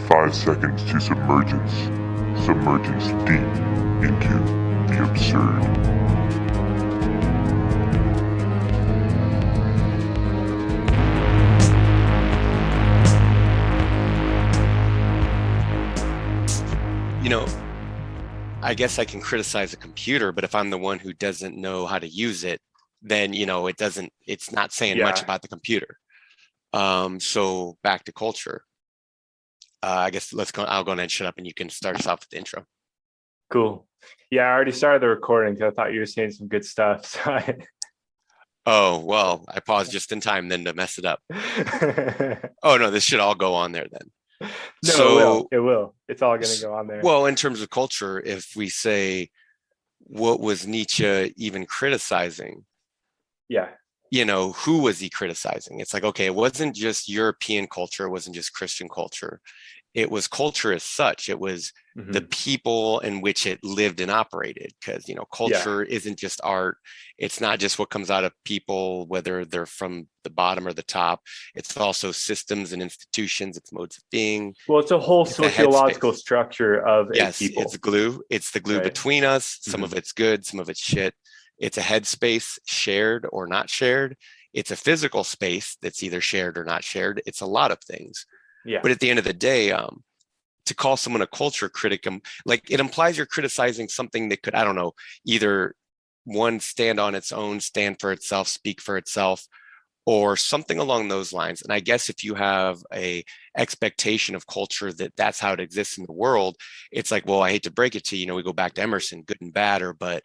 5 seconds to submergence. Submergence deep into the absurd. You know, I guess I can criticize a computer, but if I'm the one who doesn't know how to use it, then, it's not saying much about the computer. So back to culture. I guess I'll go ahead and shut up and you can start us off with the intro. Cool. Yeah, I already started the recording because I thought you were saying some good stuff. So Oh, well, I paused just in time then to mess it up. Oh, no, this should all go on there then. No, it will. It's all going to go on there. Well, in terms of culture, if we say, what was Nietzsche even criticizing? Yeah. Who was he criticizing? It's like, okay, it wasn't just European culture. It wasn't just Christian culture. It was culture as such. It was the people in which it lived and operated, because, culture isn't just art. It's not just what comes out of people, whether they're from the bottom or the top. It's also systems and institutions. It's modes of being. Well, it's a whole sociological structure of a people. It's glue. It's the glue between us. Some of it's good, some of it's shit. It's a headspace, shared or not shared. It's a physical space that's either shared or not shared. It's a lot of things. Yeah. But at the end of the day, to call someone a culture critic, like, it implies you're criticizing something that could, I don't know, either one, stand on its own, stand for itself, speak for itself, or something along those lines. And I guess if you have a expectation of culture that that's how it exists in the world, it's like, well, I hate to break it to you, we go back to Emerson, good and bad, or but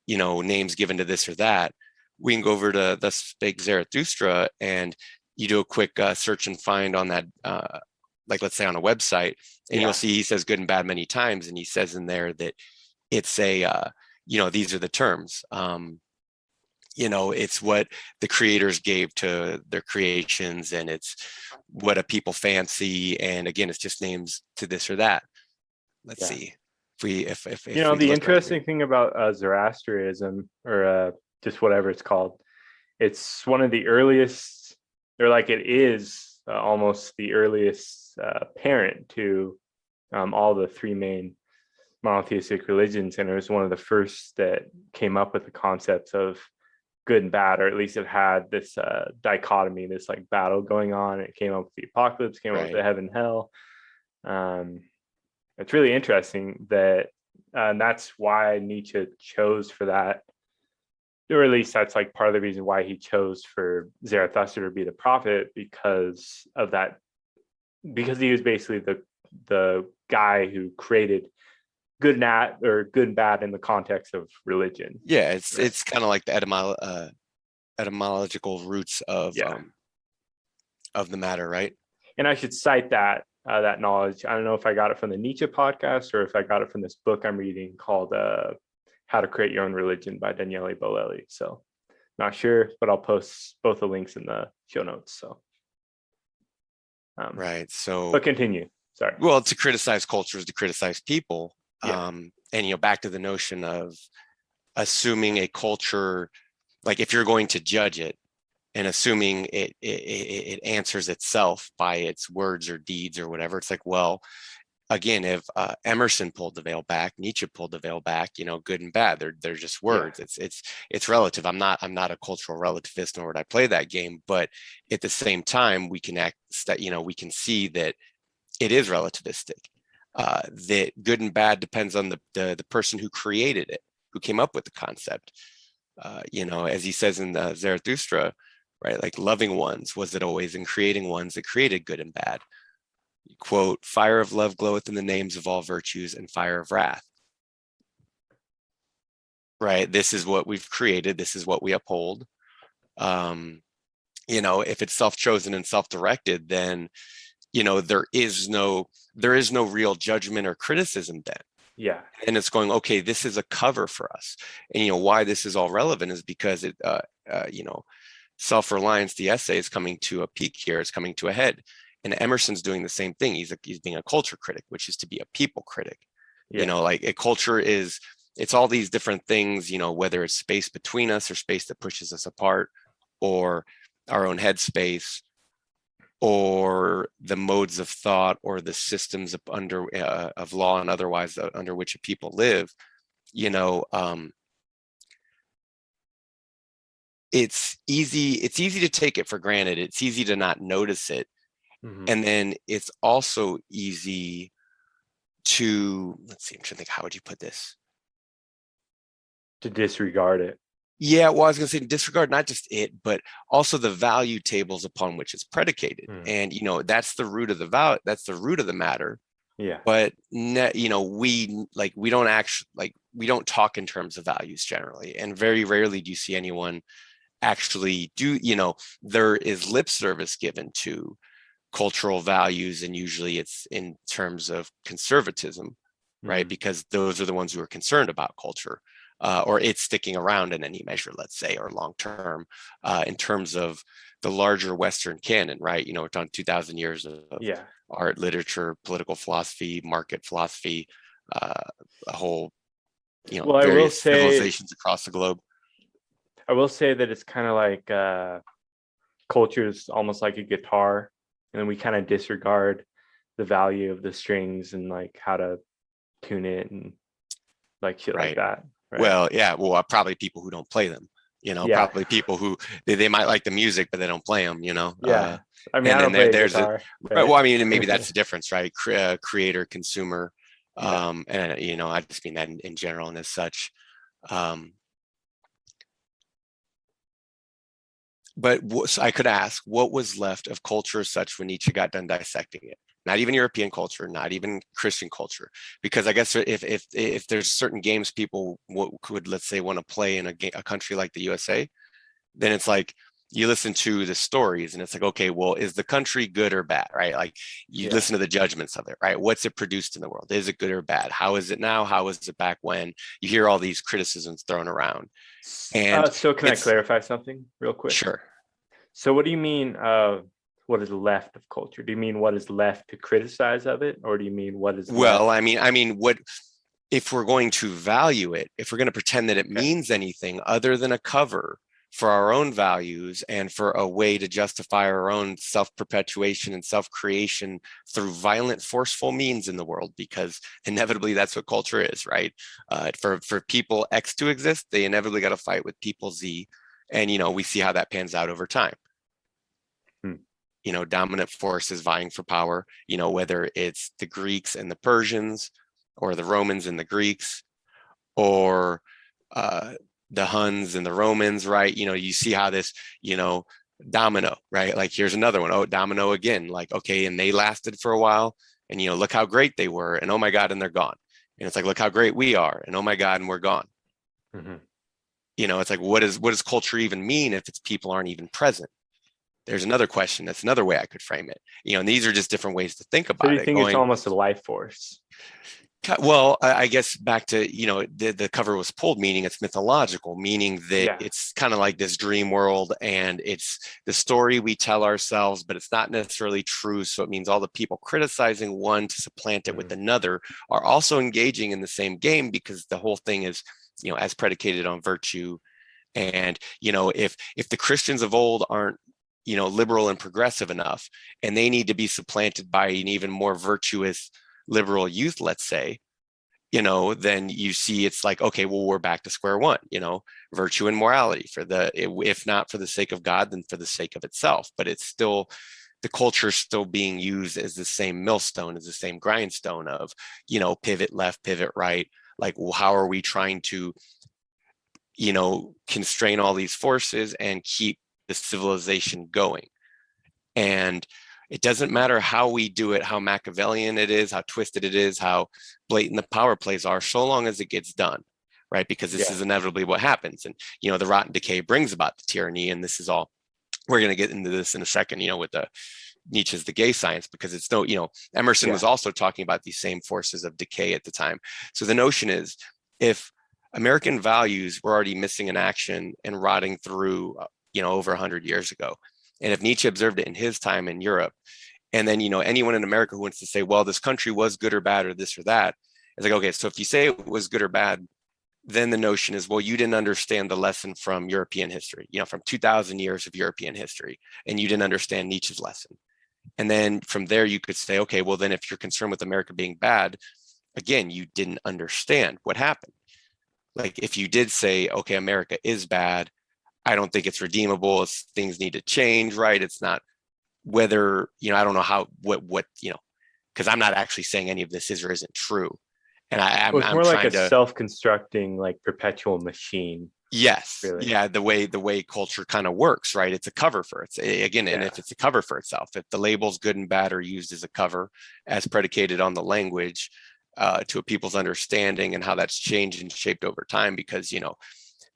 names given to this or that. We can go over to the Spake Zarathustra, and you do a quick search and find on that, like, let's say on a website, and you'll see he says good and bad many times, and he says in there that it's a, these are the terms. It's what the creators gave to their creations, and it's what a people fancy, and again, it's just names to this or that. Let's see. If the interesting thing about Zoroastrianism, or just whatever it's called, it's one of the earliest, or like it is almost the earliest parent to all the three main monotheistic religions, and it was one of the first that came up with the concepts of good and bad, or at least it had this dichotomy, this like battle going on. It came up with the apocalypse, came up with the heaven, hell. It's really interesting that, and that's why Nietzsche chose for that, or at least that's like part of the reason why he chose for Zarathustra to be the prophet, because of that, because he was basically the guy who created good and bad in the context of religion. Yeah, it's kind of like the etymological roots of the matter, right? And I should cite that knowledge. I don't know if I got it from the Nietzsche podcast or if I got it from this book I'm reading called How to Create Your Own Religion by Daniele Bolelli. So not sure, but I'll post both the links in the show notes. So right. So but continue. Sorry. Well, to criticize culture is to criticize people. And back to the notion of assuming a culture, like if you're going to judge it and assuming it answers itself by its words or deeds or whatever, it's like, well, again, if Emerson pulled the veil back, Nietzsche pulled the veil back, good and bad, they're just words. It's relative. I'm not a cultural relativist, nor would I play that game, but at the same time, we can we can see that it is relativistic. That good and bad depends on the person who created it, who came up with the concept. As he says in the Zarathustra, right? Like, loving ones, was it always in creating ones that created good and bad? Quote, fire of love gloweth in the names of all virtues, and fire of wrath. Right? This is what we've created. This is what we uphold. If it's self-chosen and self-directed, then there is no real judgment or criticism then. Yeah. And it's going, okay, this is a cover for us. And why this is all relevant is because it Self-Reliance, the essay, is coming to a peak here, it's coming to a head. And Emerson's doing the same thing. He's being a culture critic, which is to be a people critic. Like a culture it's all these different things, whether it's space between us or space that pushes us apart, or our own headspace, or the modes of thought or the systems of law and otherwise under which a people live, it's easy to take it for granted. It's easy to not notice it. Mhm. And then it's also easy to, let's see, I'm trying to think, how would you put this? To disregard it. Yeah, well, I was going to say disregard not just it, but also the value tables upon which it's predicated. And, that's the root of that's the root of the matter. Yeah. But, we don't actually, we don't talk in terms of values generally. And very rarely do you see anyone actually do, there is lip service given to cultural values. And usually it's in terms of conservatism, right? Because those are the ones who are concerned about culture. Or it's sticking around in any measure, let's say, or long term, in terms of the larger Western canon, right? It's on 2,000 years of art, literature, political philosophy, market philosophy, a whole, Well, I will various say, civilizations across the globe. I will say that it's kind of like culture is almost like a guitar, and we kind of disregard the value of the strings and like how to tune it and like shit like that. Right. Well, yeah. Well, probably people who don't play them, probably people who they might like the music, but they don't play them, Yeah. I mean, and I don't then play there's guitar. Right. Well, I mean, maybe that's the difference, right? Creator, consumer. Yeah. And, I just mean that in general and as such. But so I could ask, what was left of culture as such when Nietzsche got done dissecting it? Not even European culture, not even Christian culture, because I guess if there's certain games people could, let's say, want to play in a country like the USA, then it's like you listen to the stories and it's like, okay, well, is the country good or bad, right? Like you listen to the judgments of it, right? What's it produced in the world? Is it good or bad? How is it now? How is it back when? You hear all these criticisms thrown around. And so can I clarify something real quick? Sure. So what do you mean what is left of culture? Do you mean what is left to criticize of it, or do you mean what is well left? I mean what if we're going to value it, if we're going to pretend that it means anything other than a cover for our own values and for a way to justify our own self-perpetuation and self-creation through violent, forceful means in the world, because inevitably that's what culture is, right? For people X to exist, they inevitably got to fight with people Z. And, we see how that pans out over time. Dominant forces vying for power, whether it's the Greeks and the Persians, or the Romans and the Greeks, or the Huns and the Romans, right? You see how this, domino, right? Like here's another one. Oh, domino again. Like, okay, and they lasted for a while, and look how great they were, and oh my God, and they're gone. And it's like, look how great we are, and oh my God, and we're gone. It's like, what does culture even mean if its people aren't even present? There's another question. That's another way I could frame it. And these are just different ways to think about it. So you think it's almost a life force? Well, I guess back to, the cover was pulled, meaning it's mythological, meaning that it's kind of like this dream world, and it's the story we tell ourselves, but it's not necessarily true. So it means all the people criticizing one to supplant it with another are also engaging in the same game, because the whole thing is, as predicated on virtue. And, if the Christians of old aren't, liberal and progressive enough, and they need to be supplanted by an even more virtuous liberal youth, let's say, then you see it's like, okay, well, we're back to square one, virtue and morality if not for the sake of God, then for the sake of itself. But it's still, the culture is still being used as the same millstone, as the same grindstone of, pivot left, pivot right. Like, well, how are we trying to, constrain all these forces and keep the civilization going? And it doesn't matter how we do it, how Machiavellian it is, how twisted it is, how blatant the power plays are, so long as it gets done, right? Because this is inevitably what happens. And, the rot and decay brings about the tyranny. And this is all, we're going to get into this in a second, with the Nietzsche's The Gay Science, because it's Emerson was also talking about these same forces of decay at the time. So the notion is, if American values were already missing in action and rotting through, over 100 years ago, and if Nietzsche observed it in his time in Europe, and then, anyone in America who wants to say, well, this country was good or bad or this or that, it's like, okay, so if you say it was good or bad, then the notion is, well, you didn't understand the lesson from European history, from 2,000 years of European history, and you didn't understand Nietzsche's lesson. And then from there, you could say, okay, well, then if you're concerned with America being bad, again, you didn't understand what happened. Like if you did say, okay, America is bad, I don't think it's redeemable. Things need to change, right? It's not whether, I don't know how, what, because I'm not actually saying any of this is or isn't true. And Well, it's I'm more like trying a to, self-constructing, like perpetual machine. yes, Really. yeah, the way culture kind of works, right? It's a cover for it. Again, and Yeah. if it's a cover for itself, if the labels good and bad are used as a cover, as predicated on the language, to a people's understanding and how that's changed and shaped over time, because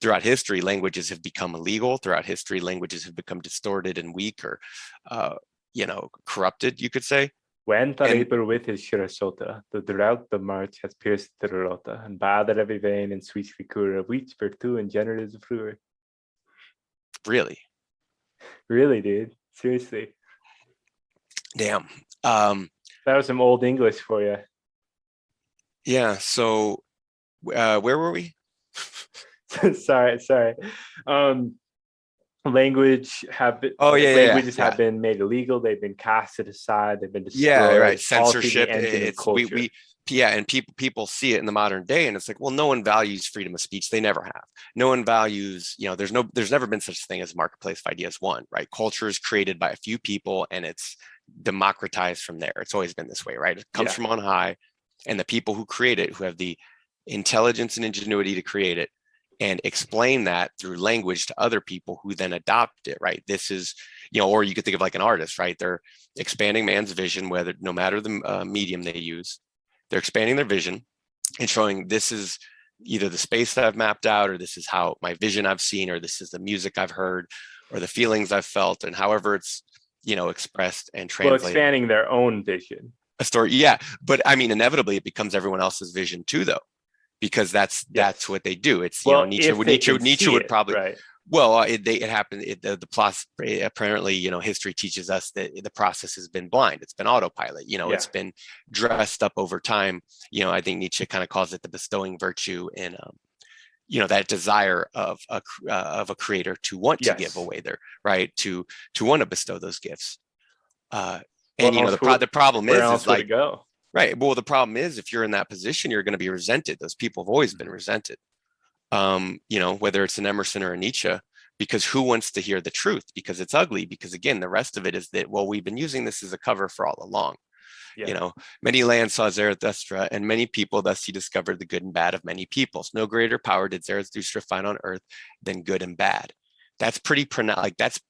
throughout history, languages have become illegal. Throughout history, languages have become distorted and weak, or corrupted, you could say. When the And reaper with his shirasota, the drought the march has pierced the rota, and bader every vein in sweet liqueur of wheat spirtu and generous fruit. really, Really, dude. Seriously. damn. That was some old English for you. Yeah. So, where were we? sorry. Languages have been made illegal. They've been casted aside. They've been destroyed. Yeah, right. All through Censorship. the engine of culture. And people see it in the modern day, and it's like, well, no one values freedom of speech. They never have. No one values, there's never been such a thing as a marketplace of ideas. One, right? Culture is created by a few people, and it's democratized from there. It's always been this way, right? It comes from on high, and the people who create it, who have the intelligence and ingenuity to create it, and explain that through language to other people who then adopt it, right? This is, or you could think of like an artist, right? They're expanding man's vision, no matter the medium they use, they're expanding their vision and showing this is either the space that I've mapped out, or this is how my vision I've seen, or this is the music I've heard, or the feelings I've felt, and however it's, expressed and translated. Well, expanding their own vision. A story, yeah. But I mean, inevitably it becomes everyone else's vision too, though, because that's what they do. It's Nietzsche would probably right. Well, it happened. The plus apparently, history teaches us that the process has been blind. It's been autopilot. It's been dressed up over time. I think Nietzsche kind of calls it the bestowing virtue in, that desire of a creator to want to give away their right to want to bestow those gifts. And the problem is like go. Right. Well, the problem is if you're in that position, you're going to be resented. Those people have always been resented. Whether it's an Emerson or a Nietzsche, because who wants to hear the truth? Because it's ugly. Because again, the rest of it is that, well, we've been using this as a cover for all along. Many lands saw Zarathustra, and many people, thus he discovered the good and bad of many peoples. No greater power did Zarathustra find on earth than good and bad. That's pretty that's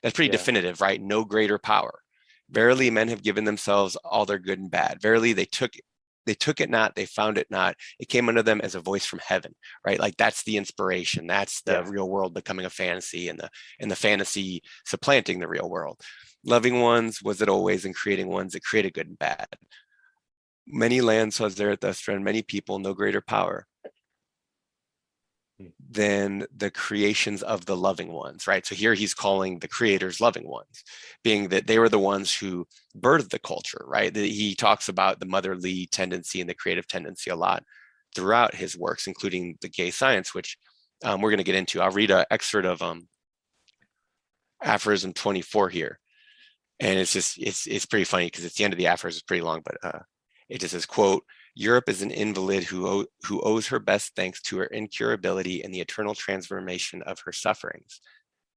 pretty definitive, right? No greater power. Verily, men have given themselves all their good and bad. Verily, they took it not, they found it not. It came unto them as a voice from heaven, right? Like that's the inspiration. That's the real world becoming a fantasy, and the fantasy supplanting the real world. Loving ones was it always, and creating ones that created good and bad. Many lands was Zarathustra, and many people, no greater power than the creations of the loving ones, right? So here he's calling the creators loving ones, being that they were the ones who birthed the culture, right? He talks about the motherly tendency and the creative tendency a lot throughout his works, including the gay science, which we're going to get into. I'll read an excerpt of aphorism 24 here. And it's pretty funny because it's the end of the aphorism, it's pretty long, but it just says, quote, Europe is an invalid who owes her best thanks to her incurability and the eternal transformation of her sufferings.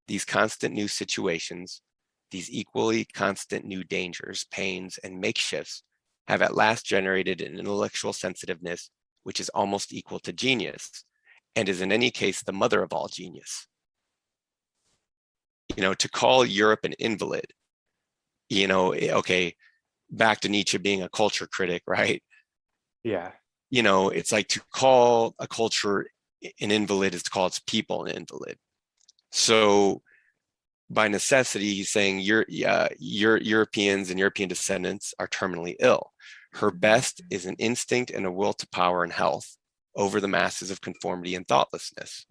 These constant new situations, these equally constant new dangers, pains, and makeshifts have at last generated an intellectual sensitiveness which is almost equal to genius, and is in any case the mother of all genius. To call Europe an invalid, okay, back to Nietzsche being a culture critic, right? Yeah. It's like to call a culture an invalid is to call its people an invalid. So by necessity, he's saying Europeans and European descendants are terminally ill. Her best is an instinct and a will to power and health over the masses of conformity and thoughtlessness.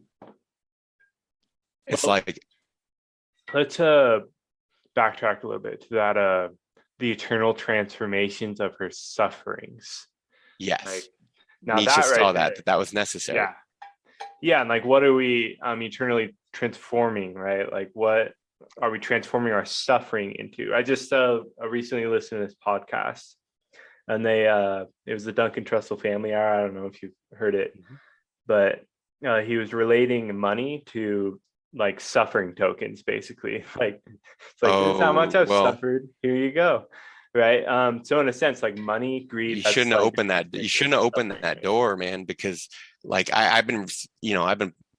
It's like, let's backtrack a little bit to that the eternal transformations of her sufferings. Yes. Now Nietzsche saw that was necessary. Yeah. And like, what are we eternally transforming, right? Like, what are we transforming our suffering into? I just recently listened to this podcast, and it was the Duncan Trussell family hour. I don't know if you've heard it, but he was relating money to like suffering tokens, basically. Like it's like, this is how much I've suffered. Here you go. Right. So in a sense, like money, greed. You shouldn't have opened that. You shouldn't have opened that door, man, because like I've been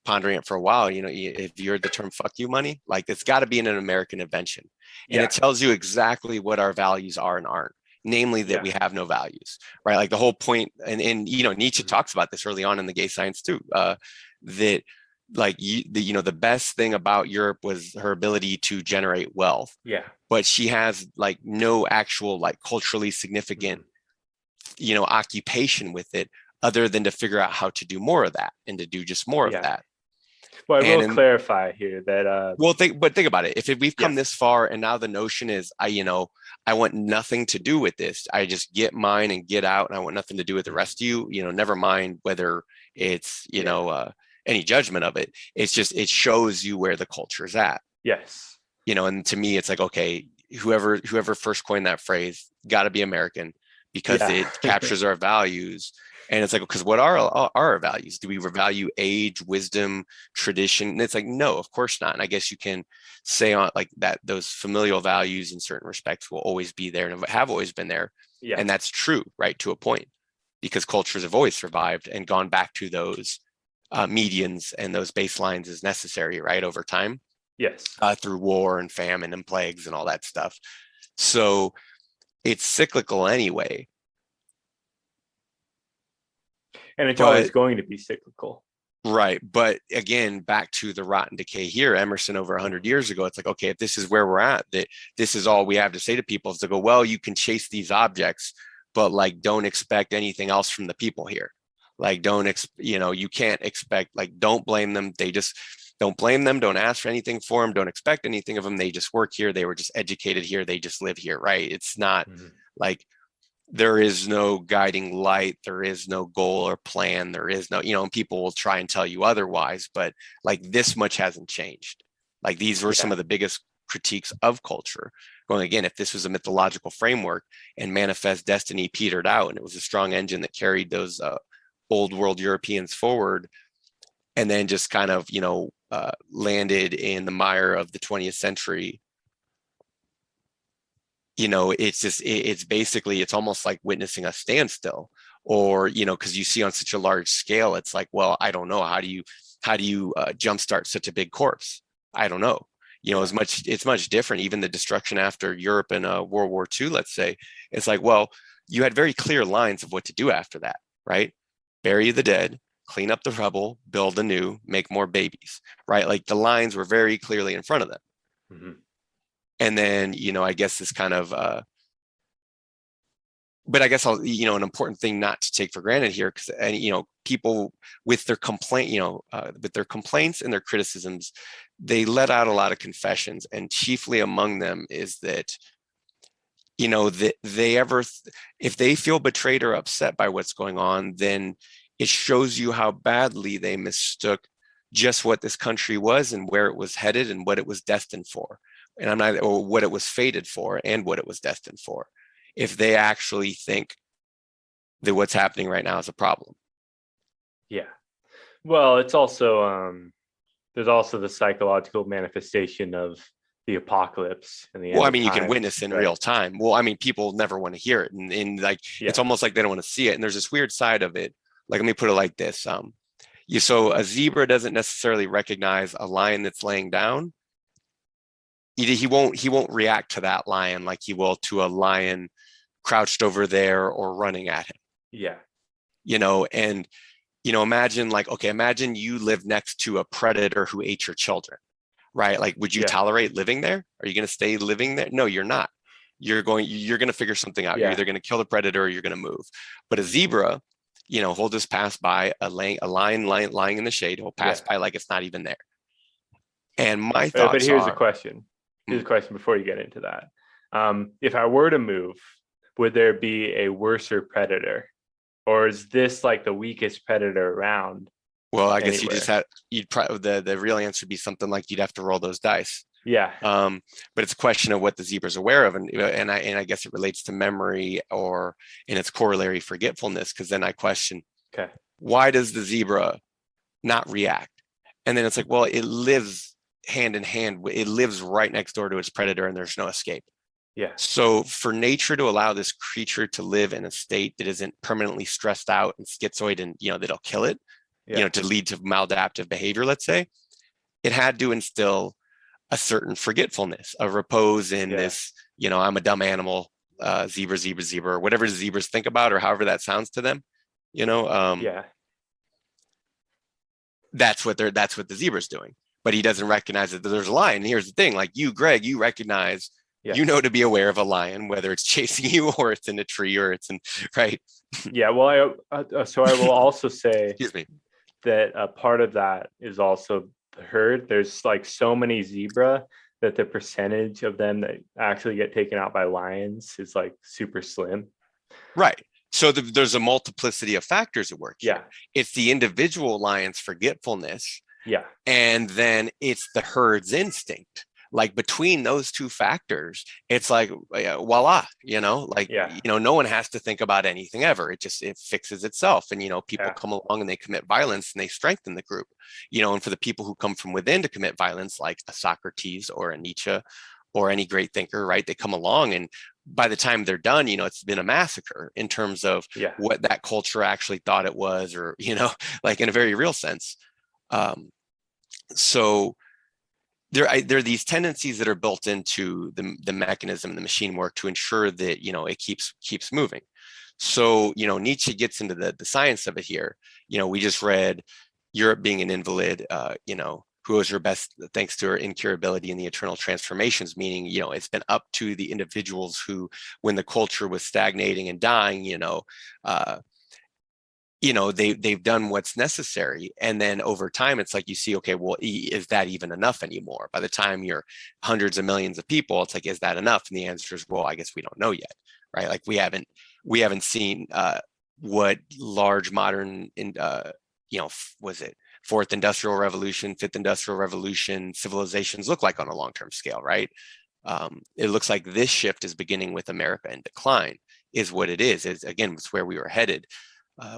pondering it for a while. If you heard the term "fuck you" money, like it's got to be an American invention, and it tells you exactly what our values are and aren't. Namely, that we have no values, right? Like the whole point, and Nietzsche talks about this early on in the gay science too. That like the best thing about Europe was her ability to generate wealth. Yeah. But she has like no actual like culturally significant, occupation with it, other than to figure out how to do more of that and to do just more of that. Well, I will clarify here that think about it. If we've come this far, and now the notion is, I want nothing to do with this. I just get mine and get out, and I want nothing to do with the rest of you. Never mind whether it's any judgment of it. It's just, it shows you where the culture is at. Yes. And to me, it's like, okay, whoever first coined that phrase got to be American, because it captures our values. And it's like, because what are our values? Do we value age, wisdom, tradition? And it's like, no, of course not. And I guess you can say on like that, those familial values in certain respects will always be there and have always been there. Yeah. And that's true, right, to a point, because cultures have always survived and gone back to those medians and those baselines as necessary, right, over time. Yes. Through war and famine and plagues and all that stuff. So it's cyclical anyway. And it's always going to be cyclical. Right. But again, back to the rot and decay here, Emerson over 100 years ago, it's like, okay, if this is where we're at, that this is all we have to say to people, is to go, well, you can chase these objects, but like, don't expect anything else from the people here. Like, you can't expect, like, don't blame them. Don't blame them. Don't ask for anything for them. Don't expect anything of them. They just work here. They were just educated here. They just live here. Right. It's not like, there is no guiding light. There is no goal or plan. There is no, and people will try and tell you otherwise, but like this much hasn't changed. Like these were some of the biggest critiques of culture. Going again, if this was a mythological framework and manifest destiny petered out, and it was a strong engine that carried those old world Europeans forward, and then just kind of, landed in the mire of the 20th century, it's basically, it's almost like witnessing a standstill, or, because you see on such a large scale, it's like, well, I don't know. How do you jumpstart such a big corpse? I don't know. It's much different. Even the destruction after Europe in World War II, let's say, it's like, well, you had very clear lines of what to do after that, right? Bury the dead, clean up the rubble, build anew, make more babies, right? Like the lines were very clearly in front of them. Mm-hmm. And then, I guess this kind of, but I guess an important thing not to take for granted here, because, people with their with their complaints and their criticisms, they let out a lot of confessions, and chiefly among them is that, that if they feel betrayed or upset by what's going on, then it shows you how badly they mistook just what this country was and where it was headed and what it was destined for. Or what it was fated for and what it was destined for, if they actually think that what's happening right now is a problem. Yeah. Well, it's also, there's also the psychological manifestation of the apocalypse and the end. Well, you can witness in real time. Well, people never want to hear it. And like, it's almost like they don't want to see it. And there's this weird side of it. Like, let me put it like this. So a zebra doesn't necessarily recognize a lion that's laying down. He won't react to that lion like he will to a lion crouched over there or running at him. Yeah. And, imagine you live next to a predator who ate your children, right? Like, would you tolerate living there? Are you going to stay living there? No, you're not. You're going to figure something out. You're either going to kill the predator or you're going to move. But a zebra, he'll just pass by a lion lying in the shade. He'll pass by like it's not even there. And my thoughts But here's a question. Here's a question before you get into that. If I were to move, would there be a worser predator, or is this like the weakest predator around? Well, I guess you just had, the real answer would be something like you'd have to roll those dice, Yeah. But it's a question of what the zebra is aware of, and I guess it relates to memory or in its corollary forgetfulness, because then I question, Okay. why does the zebra not react? And then it's like, well, it lives hand in hand. It lives right next door to its predator, and there's no escape. Yeah. So for nature to allow this creature to live in a state that isn't permanently stressed out and schizoid, and that'll kill it, Yeah. to lead to maladaptive behavior, let's say, it had to instill a certain forgetfulness, a repose in this, I'm a dumb animal, zebra, or whatever zebras think about, or however that sounds to them, Yeah. that's what the zebra's doing. But he doesn't recognize that there's a lion. And here's the thing, like you, Greg, you recognize, to be aware of a lion, whether it's chasing you or it's in a tree or it's in, right? Yeah. Well, so I will also say Excuse me. that a part of that is also the herd. There's like so many zebra that the percentage of them that actually get taken out by lions is like super slim. Right. So there's a multiplicity of factors at work here. Yeah. It's the individual lion's forgetfulness. Yeah. And then it's the herd's instinct. Like between those two factors, it's like, voila, no one has to think about anything ever. It fixes itself. And, people come along and they commit violence and they strengthen the group, and for the people who come from within to commit violence, like a Socrates or a Nietzsche or any great thinker, right? They come along, and by the time they're done, it's been a massacre in terms of what that culture actually thought it was, or, like in a very real sense. So there are these tendencies that are built into the mechanism, the machine work, to ensure that, it keeps moving. So, Nietzsche gets into the science of it here. We just read Europe being an invalid, who was her best thanks to her incurability in the eternal transformations, meaning, it's been up to the individuals who, when the culture was stagnating and dying, they've done what's necessary. And then over time, it's like you see, okay, well, is that even enough anymore? By the time you're hundreds of millions of people, it's like, is that enough? And the answer is, well, I guess we don't know yet, right? Like we haven't seen what large modern, was it fourth industrial revolution, fifth industrial revolution civilizations look like on a long-term scale, right? It looks like this shift is beginning with America in decline, is what it is. Again, it's where we were headed.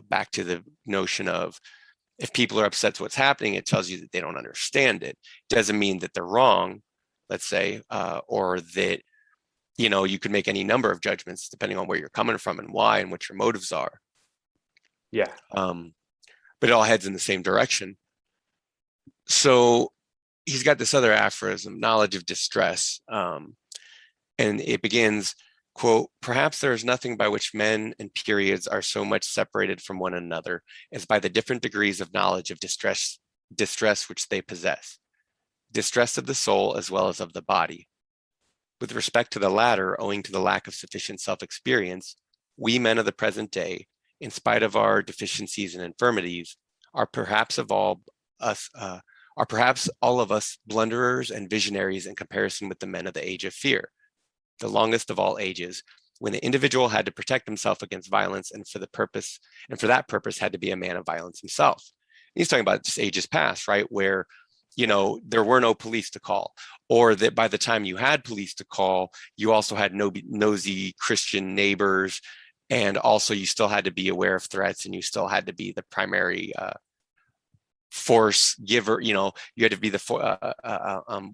Back to the notion of, if people are upset with what's happening, it tells you that they don't understand it. Doesn't mean that they're wrong, let's say, or that, you could make any number of judgments depending on where you're coming from and why and what your motives are. Yeah. But it all heads in the same direction. So he's got this other aphorism, knowledge of distress. And it begins, quote, perhaps there is nothing by which men and periods are so much separated from one another as by the different degrees of knowledge of distress which they possess, distress of the soul as well as of the body. With respect to the latter, owing to the lack of sufficient self-experience, we men of the present day, in spite of our deficiencies and infirmities, are perhaps all of us blunderers and visionaries in comparison with the men of the age of fear, the longest of all ages, when the individual had to protect himself against violence, and for that purpose had to be a man of violence himself. And he's talking about just ages past, right? Where, there were no police to call, or that by the time you had police to call, you also had nosy Christian neighbors, and also you still had to be aware of threats, and you still had to be the primary force giver. You had to be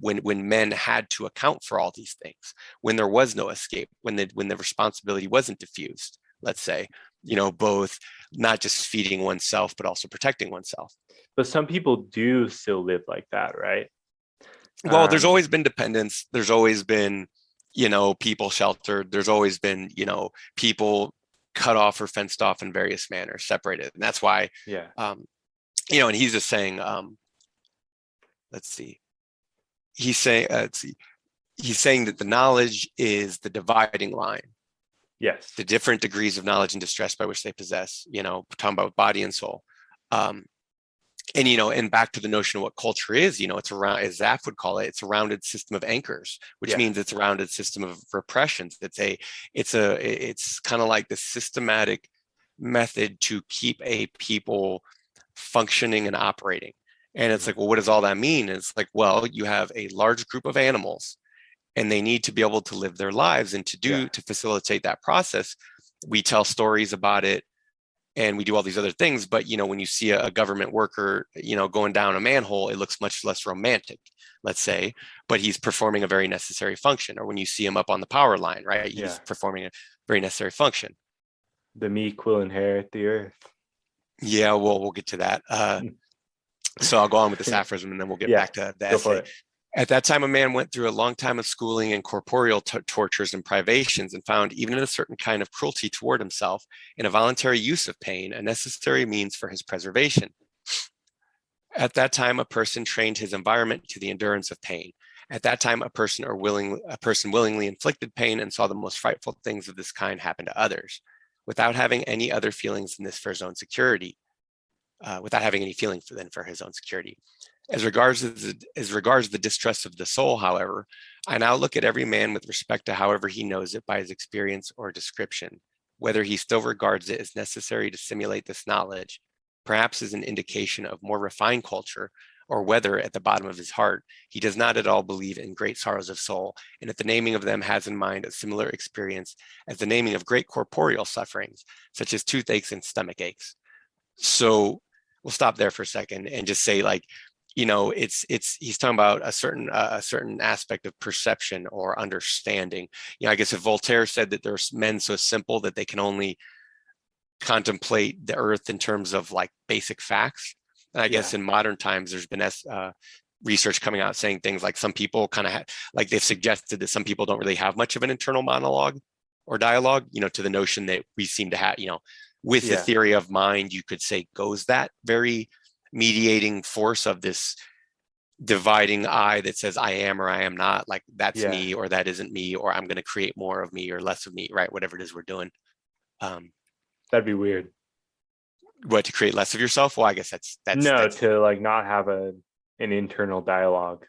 when men had to account for all these things, when there was no escape, when the responsibility wasn't diffused, let's say, both not just feeding oneself but also protecting oneself. But some people do still live like that, right? Well, there's always been dependence. There's always been, people sheltered. There's always been, people cut off or fenced off in various manners, separated. And that's why, and he's just saying, he's saying that the knowledge is the dividing line. Yes. The different degrees of knowledge and distress by which they possess, talking about body and soul. And back to the notion of what culture is, it's around, as Zaf would call it, it's a rounded system of anchors, which means it's a rounded system of repressions. It's kind of like the systematic method to keep a people functioning and operating. And it's like, well, what does all that mean? And it's like, well, you have a large group of animals and they need to be able to live their lives, and to facilitate that process, we tell stories about it and we do all these other things. But when you see a government worker going down a manhole, it looks much less romantic, let's say, but he's performing a very necessary function. Or when you see him up on the power line, right, he's performing a very necessary function. The meek will inherit the earth. Yeah, well, we'll get to that. So I'll go on with this aphorism and then we'll get back to the essay. At that time, a man went through a long time of schooling and corporeal tortures and privations, and found, even in a certain kind of cruelty toward himself, in a voluntary use of pain, a necessary means for his preservation. At that time, a person trained his environment to the endurance of pain. At that time, a person willingly inflicted pain and saw the most frightful things of this kind happen to others, without having any other feelings than this for his own security, without having any feeling for his own security. As regards the distrust of the soul, however, I now look at every man with respect to however he knows it by his experience or description, whether he still regards it as necessary to simulate this knowledge, perhaps as an indication of more refined culture, or whether at the bottom of his heart he does not at all believe in great sorrows of soul, and at the naming of them has in mind a similar experience as the naming of great corporeal sufferings, such as toothaches and stomach aches. So we'll stop there for a second and just say, like, he's talking about a certain aspect of perception or understanding. I guess if Voltaire said that there's men so simple that they can only contemplate the earth in terms of like basic facts, and I guess in modern times there's been research coming out saying things like some people kind of like they've suggested that some people don't really have much of an internal monologue or dialogue, to the notion that we seem to have, with the theory of mind, you could say goes that very mediating force of this dividing eye that says I am or I am not, like that's me or that isn't me, or I'm going to create more of me or less of me, right? Whatever it is we're doing. That'd be weird. What, to create less of yourself? Well, I guess that's to like not have an internal dialogue.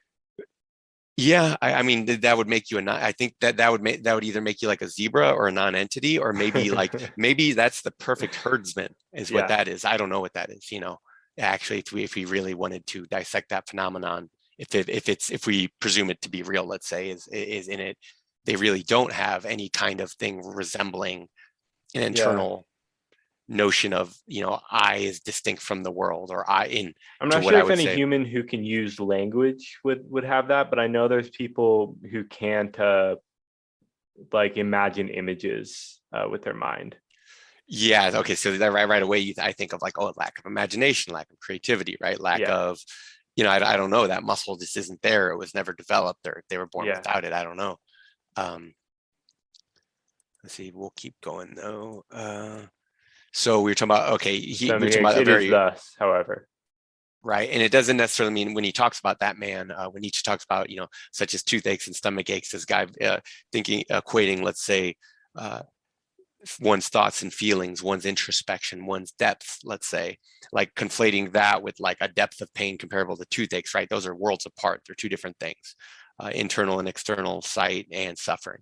Yeah, I mean that would make you I think that would either make you like a zebra or a non-entity, or maybe like maybe that's the perfect herdsman is what that is. I don't know what that is. Actually, if we really wanted to dissect that phenomenon, if we presume it to be real, let's say, is in it, they really don't have any kind of thing resembling an internal notion of I is distinct from the world, or I'm not sure if any human who can use language would have that, but I know there's people who can't like imagine images with their mind. Yeah. Okay. So that right away, I think of like, lack of imagination, lack of creativity, right? Lack of, I don't know, that muscle just isn't there. It was never developed, or they were born without it. I don't know. Let's see. We'll keep going though. So we were talking about, we were talking about it is thus, however. Right. And it doesn't necessarily mean when he talks about that man, when Nietzsche talks about, such as toothaches and stomach aches, this guy equating, let's say, one's thoughts and feelings, one's introspection, one's depth, let's say, like conflating that with like a depth of pain comparable to toothaches, right? Those are worlds apart. They're two different things, internal and external sight and suffering.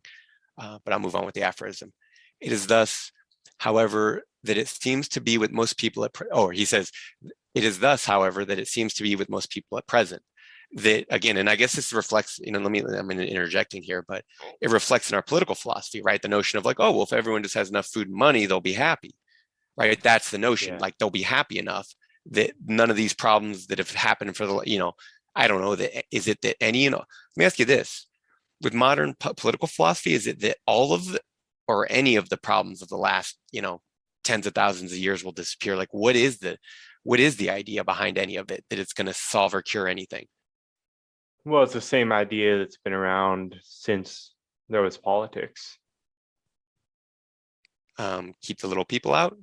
But I'll move on with the aphorism. It is thus, however, that it seems to be with most people he says, it is thus, however, that it seems to be with most people at present. That again, and I guess this reflects, I'm interjecting here, but it reflects in our political philosophy, right? The notion of like, well, if everyone just has enough food and money, they'll be happy, right? That's the notion. Like they'll be happy enough that none of these problems that have happened for the, I don't know, is it that any, let me ask you this, with modern political philosophy, is it that all of the, or any of the problems of the last, tens of thousands of years will disappear? Like what is the idea behind any of it, that it's going to solve or cure anything? Well, it's the same idea that's been around since there was politics. Keep the little people out,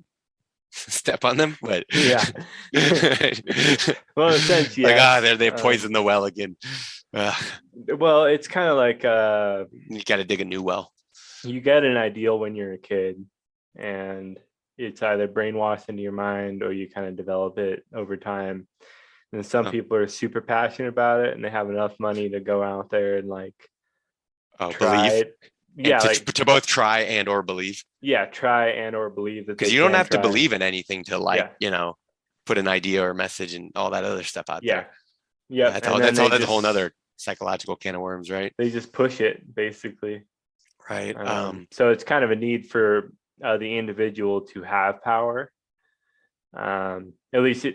step on them, but well, in a sense, like they poisoned the well again. Well, it's kind of like you got to dig a new well. You get an ideal when you're a kid, and it's either brainwashed into your mind or you kind of develop it over time. And some people are super passionate about it, and they have enough money to go out there and like try believe it. Yeah, to both try and or believe. Yeah, try and or believe that, because you don't have to believe in anything to like put an idea or message and all that other stuff out Yeah. there. Yeah. That's a whole nother psychological can of worms, right? They just push it basically. Right. So it's kind of a need for the individual to have power. At least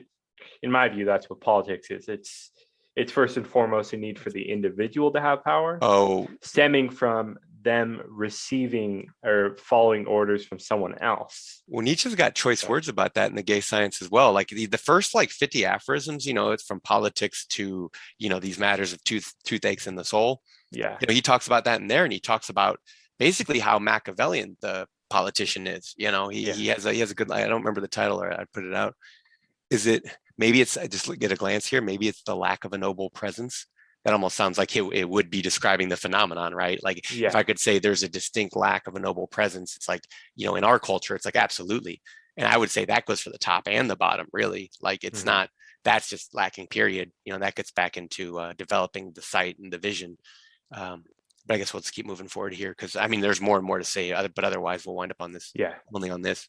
in my view, that's what politics is. It's first and foremost a need for the individual to have power. Oh, stemming from them receiving or following orders from someone else. well, Nietzsche's got choice words about that in the gay science as well. Like the first like 50 aphorisms, it's from politics to, these matters of toothaches in the soul. Yeah. He talks about that in there, and he talks about basically how Machiavellian the politician is. He has a good, I don't remember the title, or I'd put it out. Maybe it's, I just get a glance here, maybe it's the lack of a noble presence. That almost sounds like it would be describing the phenomenon, right? Like if I could say there's a distinct lack of a noble presence, it's like, in our culture, it's like, absolutely. And I would say that goes for the top and the bottom, really. Like it's not, that's just lacking, period. That gets back into developing the sight and the vision. But I guess we'll just keep moving forward here, because I mean, there's more and more to say, but otherwise we'll wind up on this, only on this.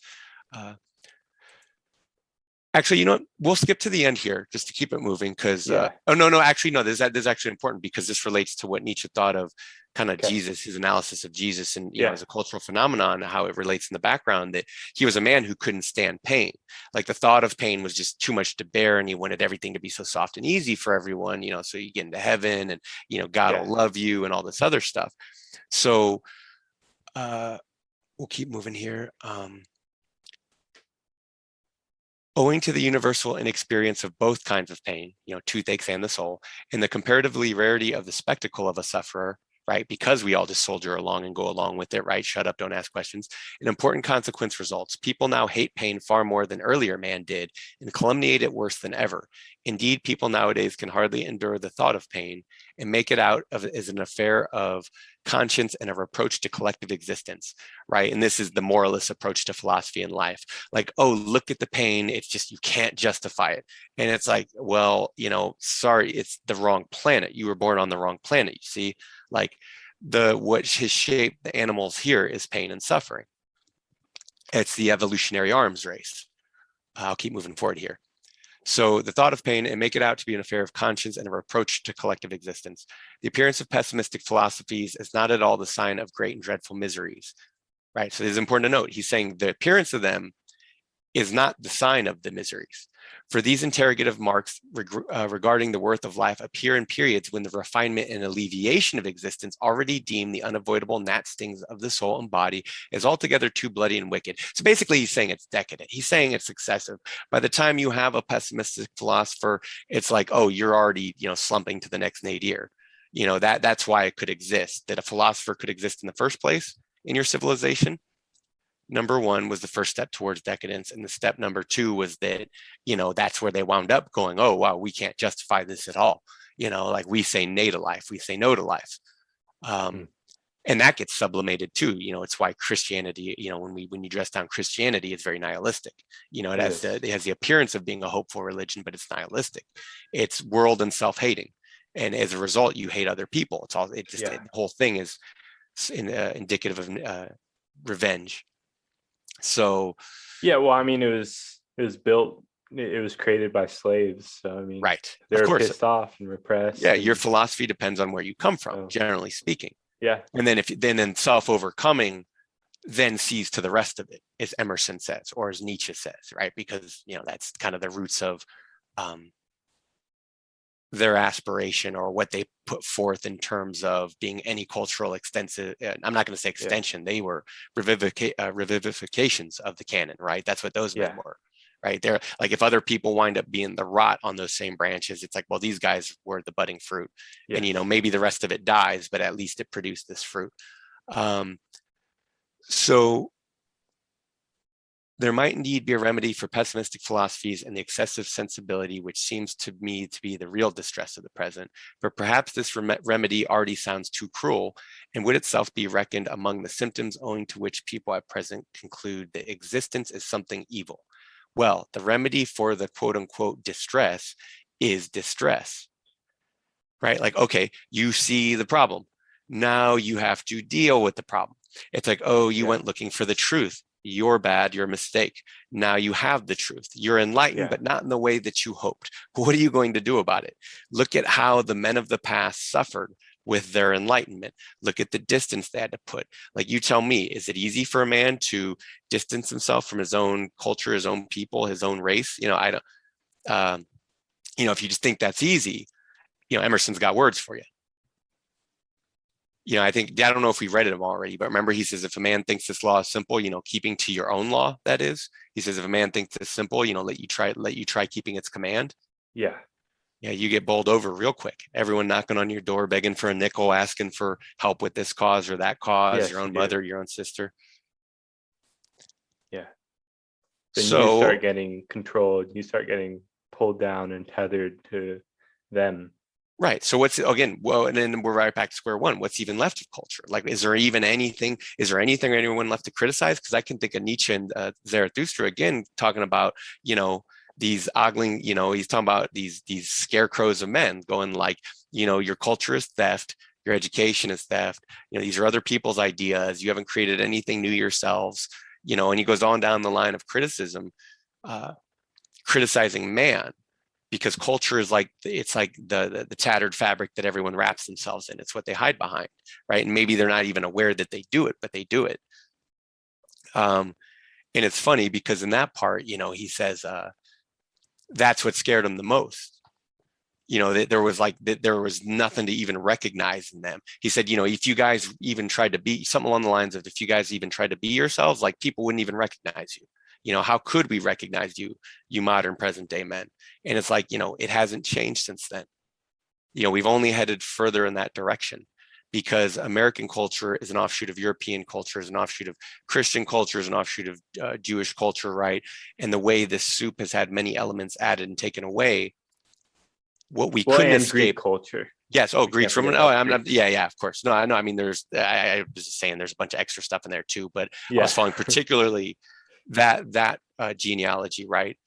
Actually, we'll skip to the end here just to keep it moving, because this is actually important, because this relates to what Nietzsche thought of kind of Jesus, his analysis of Jesus, and as a cultural phenomenon, how it relates in the background, that he was a man who couldn't stand pain. Like the thought of pain was just too much to bear, and he wanted everything to be so soft and easy for everyone, so you get into heaven and God will love you and all this other stuff. So we'll keep moving here. Owing to the universal inexperience of both kinds of pain, toothaches and the soul, and the comparatively rarity of the spectacle of a sufferer, right? Because we all just soldier along and go along with it, right? Shut up, don't ask questions. An important consequence results. People now hate pain far more than earlier man did, and calumniate it worse than ever. Indeed, people nowadays can hardly endure the thought of pain and make it out as an affair of conscience and a reproach to collective existence, right? And this is the moralist approach to philosophy and life. Like, oh, look at the pain. It's just, you can't justify it. And it's like, well, sorry, it's the wrong planet. You were born on the wrong planet, you see? Like what has shaped the animals here is pain and suffering. It's the evolutionary arms race. I'll keep moving forward here. So the thought of pain and make it out to be an affair of conscience and a reproach to collective existence. The appearance of pessimistic philosophies is not at all the sign of great and dreadful miseries, right? So it is important to note, he's saying the appearance of them is not the sign of the miseries. For these interrogative marks regarding the worth of life appear in periods when the refinement and alleviation of existence already deem the unavoidable gnat stings of the soul and body as altogether too bloody and wicked. So basically he's saying it's decadent. He's saying it's excessive. By the time you have a pessimistic philosopher, it's like, oh, you're already, slumping to the next nadir. That's why it could exist, that a philosopher could exist in the first place in your civilization. Number one was the first step towards decadence. And the step number two was that, that's where they wound up going, oh, wow, we can't justify this at all. Like we say nay to life, we say no to life. And that gets sublimated too. It's why Christianity, when you dress down Christianity, it's very nihilistic. It has the appearance of being a hopeful religion, but it's nihilistic. It's world and self-hating. And as a result, you hate other people. The whole thing is indicative of revenge. So well, I mean, it was built, it was created by slaves, so I mean, right, they were pissed off and repressed. Your philosophy depends on where you come from, generally speaking. And then then self-overcoming then sees to the rest of it, as Emerson says, or as Nietzsche says, right? Because that's kind of the roots of their aspiration, or what they put forth in terms of being any cultural extensive. I'm not going to say extension. They were revivifications of the canon, right? That's what those men were, right? They're like, if other people wind up being the rot on those same branches, it's like, well, these guys were the budding fruit, and maybe the rest of it dies, but at least it produced this fruit. So there might indeed be a remedy for pessimistic philosophies and the excessive sensibility, which seems to me to be the real distress of the present. But perhaps this remedy already sounds too cruel, and would itself be reckoned among the symptoms owing to which people at present conclude that existence is something evil. Well, the remedy for the quote unquote distress is distress, right? Like, okay, you see the problem. Now you have to deal with the problem. It's like, oh, you went looking for the truth. you're bad, you're a mistake. Now you have the truth. You're enlightened, but not in the way that you hoped. What are you going to do about it? Look at how the men of the past suffered with their enlightenment. Look at the distance they had to put. Like, you tell me, is it easy for a man to distance himself from his own culture, his own people, his own race? I don't, if you just think that's easy, Emerson's got words for you. I don't know if we read it already, but remember, he says, if a man thinks this law is simple, keeping to your own law, that is, he says, if a man thinks it's simple, let you try keeping its command. Yeah. Yeah. You get bowled over real quick. Everyone knocking on your door, begging for a nickel, asking for help with this cause or that cause, yes, your own mother, your own sister. Yeah. Then you start getting controlled, you start getting pulled down and tethered to them. Right. So what's, again, well, and then we're right back to square one. What's even left of culture? Like, is there anything or anyone left to criticize? Because I can think of Nietzsche and Zarathustra, again, talking about, these ogling, he's talking about these scarecrows of men going like, your culture is theft, your education is theft, these are other people's ideas, you haven't created anything new yourselves, and he goes on down the line of criticism, criticizing man, because culture is like, it's like the tattered fabric that everyone wraps themselves in. It's what they hide behind, right? And maybe they're not even aware that they do it, but they do it. And it's funny because in that part, he says, that's what scared him the most. That there was nothing to even recognize in them. He said, if you guys even tried to be, something along the lines of, if you guys even tried to be yourselves, like, people wouldn't even recognize you. How could we recognize you modern present day men? And it's like, it hasn't changed since then. We've only headed further in that direction, because American culture is an offshoot of European culture, is an offshoot of Christian culture, is an offshoot of Jewish culture, right? And the way this soup has had many elements added and taken away, what we couldn't escape. Greek culture. Yes. Oh, Greeks from. Oh, I'm not. Yeah. Of course. No, I know. I mean, I was just saying, there's a bunch of extra stuff in there too, but I was following particularly that genealogy, right?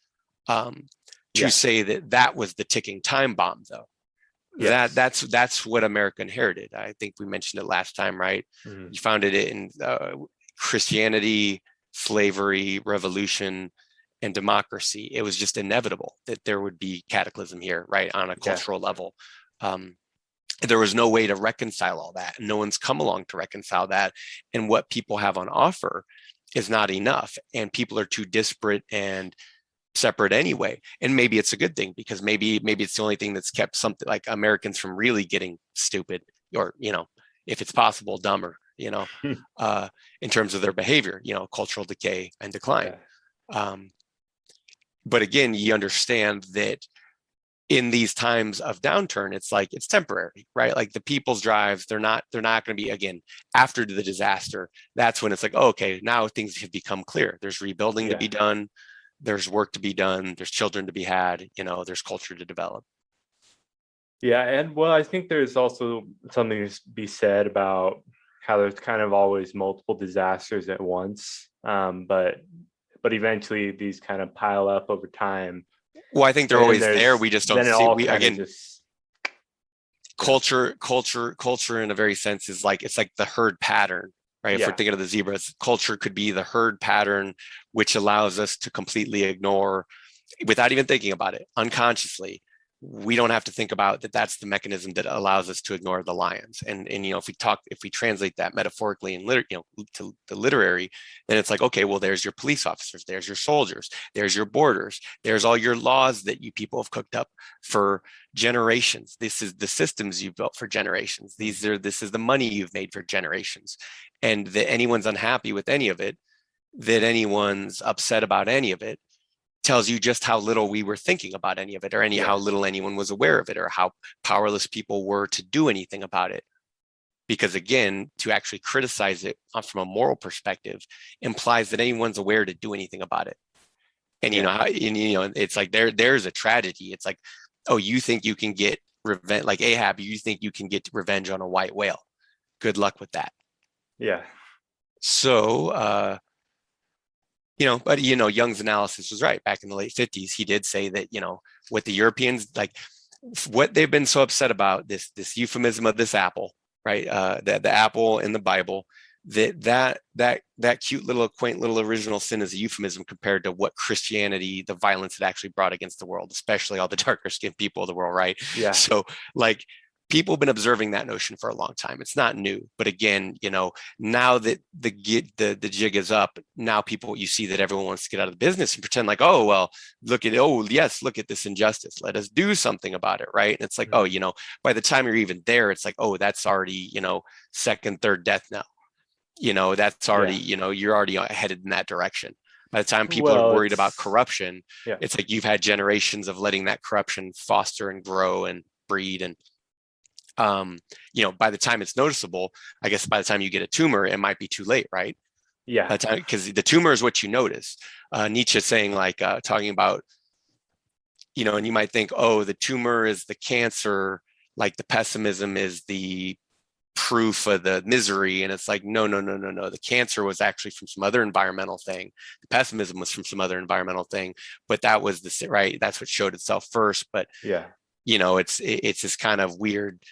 To say that was the ticking time bomb, though. Yes. That's what America inherited. I think we mentioned it last time, right? Mm-hmm. You founded it in Christianity, slavery, revolution, and democracy. It was just inevitable that there would be cataclysm here, right, on a cultural level. There was no way to reconcile all that. No one's come along to reconcile that. And what people have on offer is not enough. And people are too disparate and separate anyway. And maybe it's a good thing, because maybe it's the only thing that's kept something like Americans from really getting stupid, or, if it's possible, dumber, in terms of their behavior, cultural decay and decline. Yeah. But again, you understand that in these times of downturn, it's like, it's temporary, right? Like, the people's drives, they're not going to be, again, after the disaster. That's when it's like, oh, okay, now things have become clear. There's rebuilding to be done. There's work to be done. There's children to be had, there's culture to develop. Yeah. And well, I think there's also something to be said about how there's kind of always multiple disasters at once. But eventually these kind of pile up over time. Well, I think they're always there. We just don't see. Culture in a very sense is like, it's like the herd pattern, right? If we're thinking of the zebras, culture could be the herd pattern, which allows us to completely ignore, without even thinking about it, unconsciously. We don't have to think about that. That's the mechanism that allows us to ignore the lions. And if we translate that metaphorically and to the literary, then it's like, okay, well, there's your police officers, there's your soldiers, there's your borders, there's all your laws that you people have cooked up for generations. This is the systems you've built for generations. This is the money you've made for generations. And that anyone's unhappy with any of it, that anyone's upset about any of it, tells you just how little we were thinking about any of it, or how little anyone was aware of it, or how powerless people were to do anything about it. Because again, to actually criticize it from a moral perspective implies that anyone's aware to do anything about it. And it's like there's a tragedy. It's like, oh, you think you can get revenge, like Ahab, you think you can get revenge on a white whale. Good luck with that. Yeah. So but Jung's analysis was right. Back in the late 50s, he did say that, what the Europeans, like, what they've been so upset about, this euphemism of this apple, right? The apple in the Bible, that cute little quaint little original sin is a euphemism compared to what Christianity, the violence it actually brought against the world, especially all the darker skinned people of the world, right? Yeah. So like people have been observing that notion for a long time. It's not new, but again, now that the jig is up, now you see that everyone wants to get out of the business and pretend like, oh well, look at this injustice. Let us do something about it, right? And it's like, by the time you're even there, it's like, oh, that's already second, third death now. That's already, you're already headed in that direction. By the time people are worried about corruption, it's like you've had generations of letting that corruption foster and grow and breed. And, by the time it's noticeable, I guess by the time you get a tumor, it might be too late, right? Yeah. Because the tumor is what you notice. Nietzsche saying talking about, and you might think, oh, the tumor is the cancer, like the pessimism is the proof of the misery. And it's like, no. The cancer was actually from some other environmental thing. The pessimism was from some other environmental thing, but that was right. That's what showed itself first. But it's this kind of weird,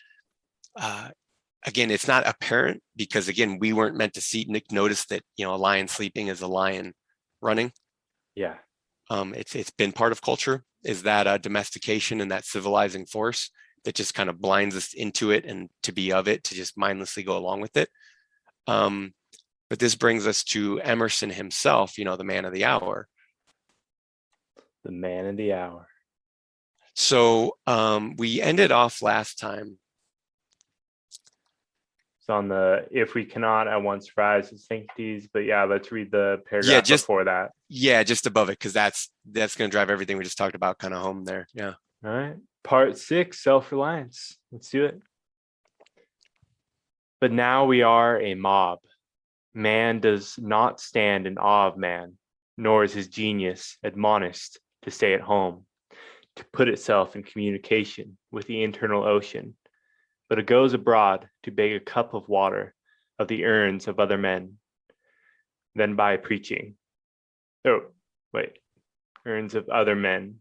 again, it's not apparent because again, we weren't meant to notice that, a lion sleeping is a lion running. Yeah. It's been part of culture, is that domestication and that civilizing force that just kind of blinds us into it and to be of it, to just mindlessly go along with it. But this brings us to Emerson himself, the man of the hour. The man of the hour. So we ended off last time. It's on the, if we cannot at once rise as sanctities, but let's read the paragraph before that. Yeah, just above it, because that's going to drive everything we just talked about kind of home there. Yeah. All right. Part 6, self-reliance. Let's do it. But now we are a mob. Man does not stand in awe of man, nor is his genius admonished to stay at home, to put itself in communication with the internal ocean, but it goes abroad to beg a cup of water of the urns of other men. Then by preaching. Urns of other men.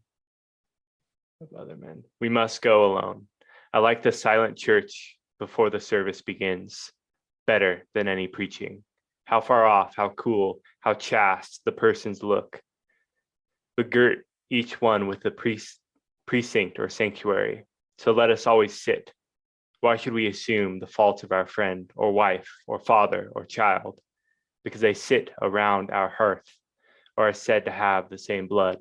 We must go alone. I like the silent church before the service begins, better than any preaching. How far off, how cool, how chaste the persons look, but girt each one with a precinct or sanctuary. So let us always sit. Why should we assume the faults of our friend or wife or father or child? Because they sit around our hearth or are said to have the same blood.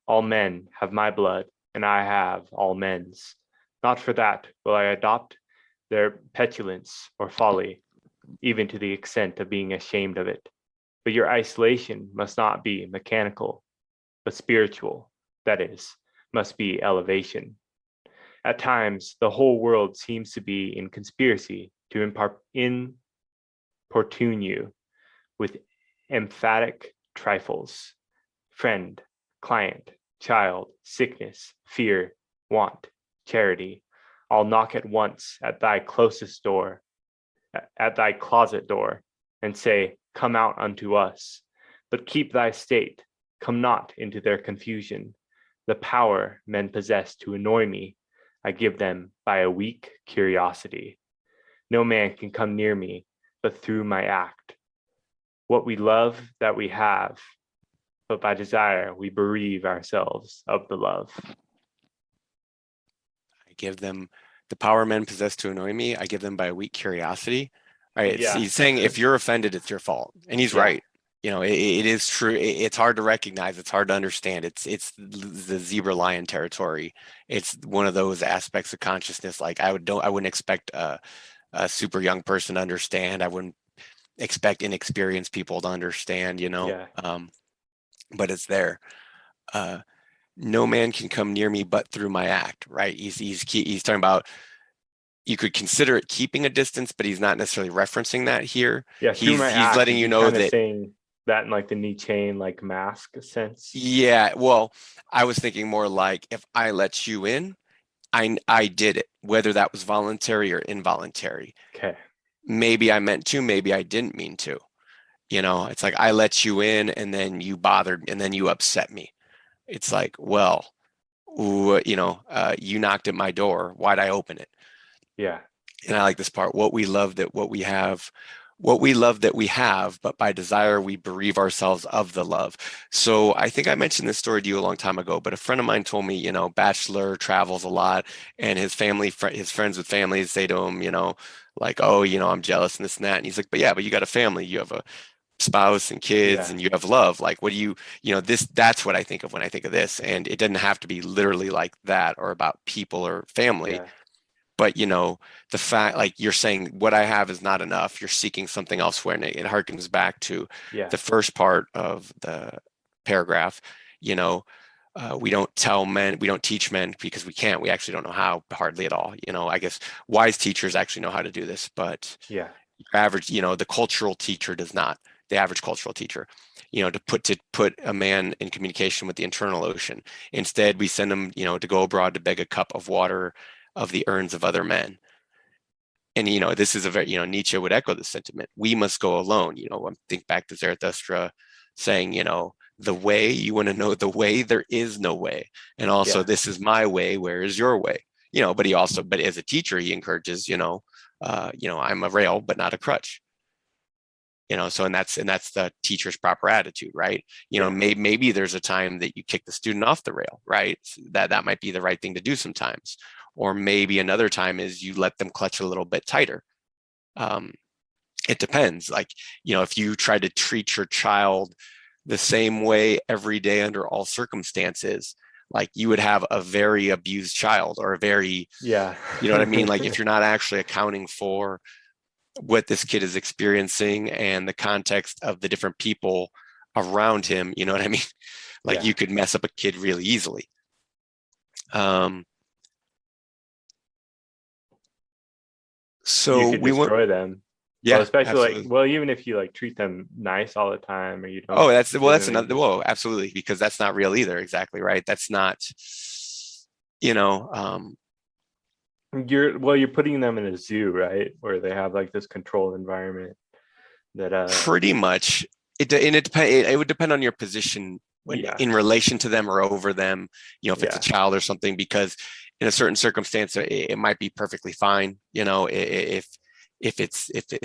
All men have my blood, and I have all men's. Not for that will I adopt their petulance or folly, even to the extent of being ashamed of it. But your isolation must not be mechanical, but spiritual. That is, must be elevation. At times, the whole world seems to be in conspiracy to importune you with emphatic trifles. Friend, client, child, sickness, fear, want, charity, all knock at once at thy closest door, at thy closet door, and say, come out unto us. But keep thy state, come not into their confusion. The power men possess to annoy me, I give them by a weak curiosity. No man can come near me, but through my act. What we love that we have, but by desire we bereave ourselves of the love. I give them the power men possess to annoy me. I give them by a weak curiosity. Right? He's saying if you're offended, it's your fault, and he's right. It is true. It's hard to recognize. It's hard to understand. It's the zebra lion territory. It's one of those aspects of consciousness. Like I wouldn't expect a super young person to understand. I wouldn't expect inexperienced people to understand. But it's there. No man can come near me but through my act. Right? He's talking about. You could consider it keeping a distance, but he's not necessarily referencing that here. Yeah, he's letting you know that. Saying that in like the Nietzschean like mask sense. Yeah, well, I was thinking more like if I let you in, I did it, whether that was voluntary or involuntary. Okay. Maybe I meant to, maybe I didn't mean to. It's like I let you in and then you bothered and then you upset me. It's like, well, you knocked at my door. Why'd I open it? Yeah. And I like this part. What we love, that what we have, what we love that we have, but by desire, we bereave ourselves of the love. So I think I mentioned this story to you a long time ago, but a friend of mine told me, bachelor travels a lot, and his family, his friends with families say to him, like, oh, I'm jealous and this and that. And he's like, but yeah, but you got a family, you have a spouse and kids, Yeah. and you have love. Like, what do that's what I think of when I think of this. And it doesn't have to be literally like that or about people or family. Yeah. But the fact, like you're saying, what I have is not enough. You're seeking something elsewhere, and it harkens back to Yeah. the first part of the paragraph. We don't tell men, we don't teach men because we can't. We actually don't know how, hardly at all. I guess wise teachers actually know how to do this, but Yeah. average, the cultural teacher does not. The average cultural teacher, to put a man in communication with the internal ocean. Instead, we send him, to go abroad to beg a cup of water of the urns of other men. And this is a very, Nietzsche would echo this sentiment. We must go alone. Think back to Zarathustra saying, the way, you want to know the way, there is no way. And also, Yeah. this is my way, where is your way? But as a teacher, he encourages, I'm a rail, but not a crutch. So and that's the teacher's proper attitude, right? Yeah. Maybe there's a time that you kick the student off the rail, right? That might be the right thing to do sometimes. Or maybe another time is you let them clutch a little bit tighter. It depends. Like, if you try to treat your child the same way every day under all circumstances, like you would have a very abused child, or a very, Yeah. you know what I mean? Like, if you're not actually accounting for what this kid is experiencing and the context of the different people around him, you know what I mean? Like, Yeah. you could mess up a kid really easily. So You could we want, destroy them. Well, yeah, especially absolutely. even if you like treat them nice all the time, or you Oh, don't give that's them another, any. whoa, absolutely, because that's not real either. Exactly right. That's not, you know, um, You're putting them in a zoo, right? Where they have like this controlled environment that pretty much it would depend on your position when yeah. in relation to them or over them, if it's a Yeah. child or something, because in a certain circumstance it might be perfectly fine, if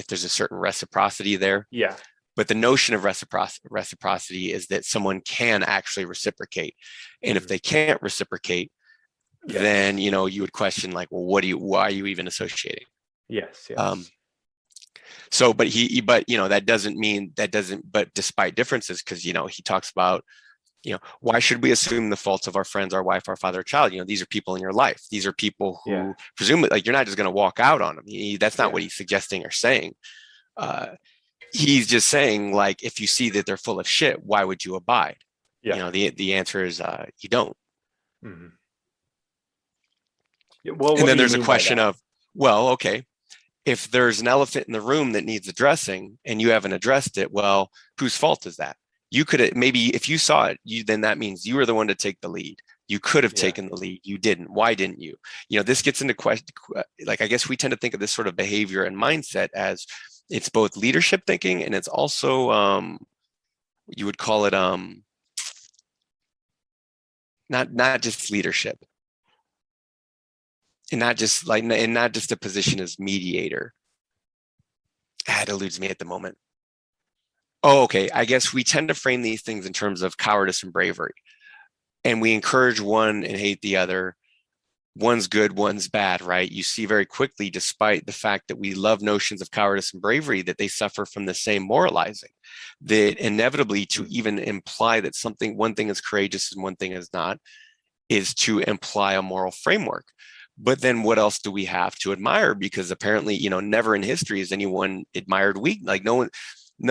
there's a certain reciprocity there. Yeah. But the notion of reciprocity is that someone can actually reciprocate, and if Mhm. they can't reciprocate, then Yes. you would question, like, well, why are you even associating? Yes. um, Yes. So, but that doesn't mean that doesn't, but despite differences, because, he talks about, why should we assume the faults of our friends, our wife, our father, or child? These are people in your life. These are people Yeah. who presumably, like, you're not just going to walk out on them. That's not Yeah. what he's suggesting or saying. Uh, he's just saying, like, if you see that they're full of shit, why would you abide? Yeah. The answer is, you don't. Mhm. Yeah, well, And what do then you there's a mean by question that? of, well, okay, if there's an elephant in the room that needs addressing and you haven't addressed it, well, whose fault is that? You could, maybe if you saw it, then that means you were the one to take the lead. You could have Yeah. taken the lead. You didn't. Why didn't you? This gets into question. Like, I guess we tend to think of this sort of behavior and mindset as it's both leadership thinking, and it's also, you would call it, not just leadership, and not just a position as mediator. It eludes me at the moment. Oh, okay. I guess we tend to frame these things in terms of cowardice and bravery, and we encourage one and hate the other. One's good, one's bad, right? You see very quickly, despite the fact that we love notions of cowardice and bravery, that they suffer from the same moralizing. That inevitably, to even imply that one thing is courageous and one thing is not, is to imply a moral framework. But then what else do we have to admire? Because apparently, never in history has anyone admired weak. Like, no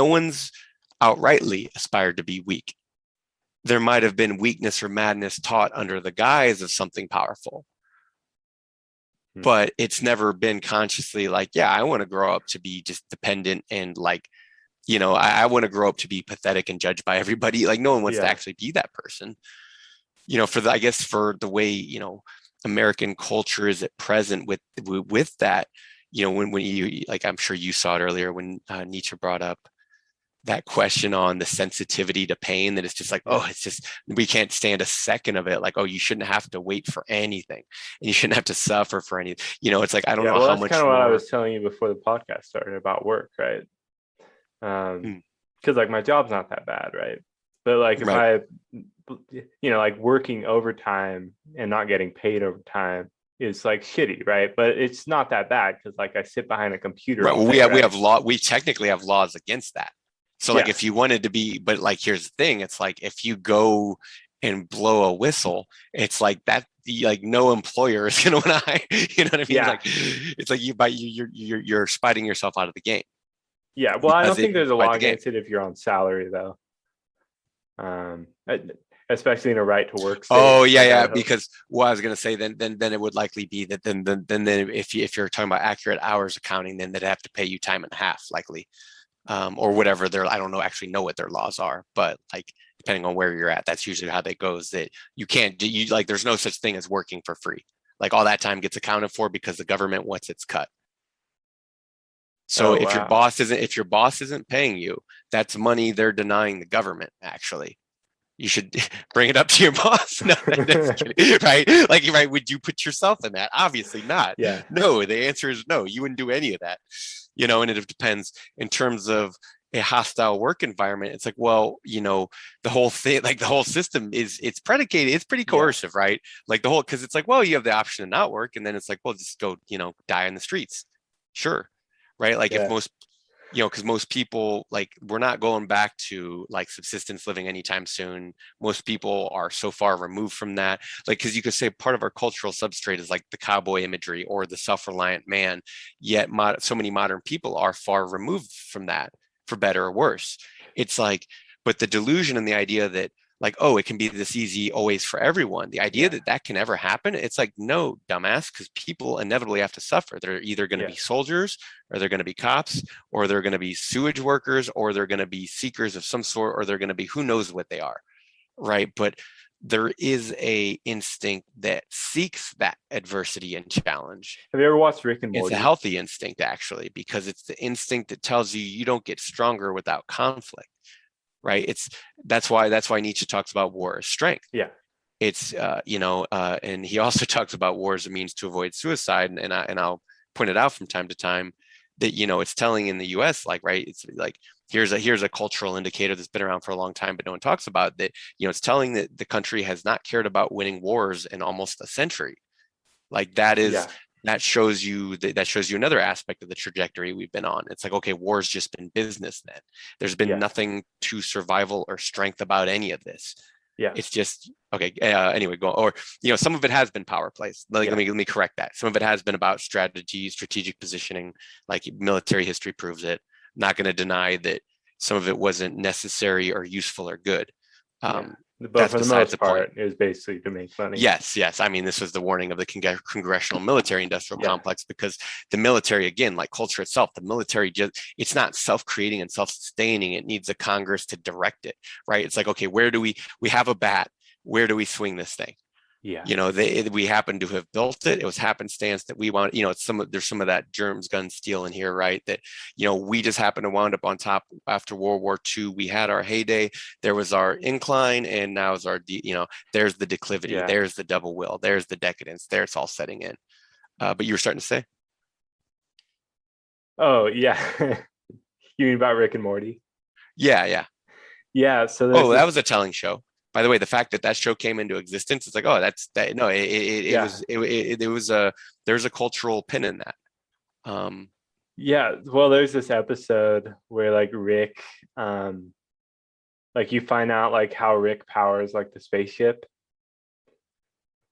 one's outrightly aspired to be weak. There might have been weakness or madness taught under the guise of something powerful, Hmm. but it's never been consciously like, yeah, I want to grow up to be just dependent and, like, I want to grow up to be pathetic and judged by everybody. Like, no one wants to Yeah. actually be that person. I guess for the way, American culture is at present with that, when you, like, I'm sure you saw it earlier when Nietzsche brought up that question on the sensitivity to pain, that it's just like, oh, Yeah. it's just, we can't stand a second of it. Like, oh, you shouldn't have to wait for anything, and you shouldn't have to suffer for anything. It's like, I don't Yeah. know Well, how that's kind much of what I more. was telling you before the podcast started about work, right? Because like my job's not that bad, right? But like if Right. I, like working overtime and not getting paid overtime is like shitty, right? But it's not that bad because like I sit behind a computer Right. all Well, day, we right? have law. We technically have laws against that. So like Yeah, if you wanted to be, but like here's the thing, it's like if you go and blow a whistle, it's like that. Like no employer is going to want to hire. You know what I mean? yeah, Like it's like you're spiting yourself out of the game yeah. Well, I because don't think you there's a fight law the game. against it if you're on salary though. Um, Especially in a right to work state Oh yeah, like yeah. Idaho. Because what I was gonna say, then it would likely be that then if you're talking about accurate hours accounting, then they'd have to pay you time and a half, likely, or whatever their I don't know actually know what their laws are, but like depending on where you're at, that's usually how that goes. That you can't do you like there's no such thing as working for free. Like all that time gets accounted for because the government wants its cut. So Oh wow. if your boss isn't paying you, that's money they're denying the government actually. You should bring it up to your boss. No, that's kidding, right? Like, right? Would you put yourself in that? Obviously not. Yeah, No, the answer is no. You wouldn't do any of that, and it depends in terms of a hostile work environment. It's like, well, the whole thing, like the whole system it's predicated, it's pretty yeah, coercive, right? Like the whole, because it's like, well, you have the option to not work, and then it's like, well, just go, die in the streets. Sure. Right. Like if yeah, most because most people like we're not going back to like subsistence living anytime soon. Most people are so far removed from that. Like, because you could say part of our cultural substrate is like the cowboy imagery or the self-reliant man. Yet, so many modern people are far removed from that, for better or worse. It's like, but the delusion and the idea that like, oh, it can be this easy always for everyone. The idea yeah, that that can ever happen, it's like, no, dumbass, because people inevitably have to suffer. They're either going to yeah, be soldiers, or they're going to be cops, or they're going to be sewage workers, or they're going to be seekers of some sort, or they're going to be who knows what they are, right? But there is a instinct that seeks that adversity and challenge. Have you ever watched Rick and It's a Morty? healthy instinct, actually, because it's the instinct that tells you you don't get stronger without conflict, right? That's why Nietzsche talks about war as strength. Yeah, It's and he also talks about war as a means to avoid suicide, and I'll point it out from time to time that it's telling in the U.S. like, right, it's like here's a cultural indicator that's been around for a long time, but no one talks about that. It's telling that the country has not cared about winning wars in almost a century. Like yeah, that shows you another aspect of the trajectory we've been on. It's like, okay, war's just been business then. There's been yeah, nothing to survival or strength about any of this. yeah, It's just okay. Anyway, go or some of it has been power plays. Like, yeah, let me correct that. Some of it has been about strategy, strategic positioning. Like military history proves it. I'm not going to deny that some of it wasn't necessary or useful or good. yeah. Um, But that's for the besides the most point. part, it was basically to make money. Yes, yes. I mean, this was the warning of the congressional military industrial Yeah, complex, because the military, again, like culture itself, the military it's not self-creating and self-sustaining. It needs a Congress to direct it, right? It's like, okay, where do we have a bat? Where do we swing this thing? yeah, We happen to have built it. It was happenstance that we want, there's some of that germs, gun, steel in here, right? That, we just happen to wound up on top after World War II. We had our heyday. There was our incline, and now is our, there's the declivity. yeah. There's the double will. There's the decadence. There it's all setting in. But you were starting to say? Oh yeah. You mean about Rick and Morty? Yeah, yeah. Yeah. So there's Oh, that this. was a telling show. By the way, the fact that that show came into existence, it's like, oh, that's that. No, Yeah, it was there's a cultural pin in that. Um, yeah. Well, there's this episode where like Rick, like you find out like how Rick powers like the spaceship,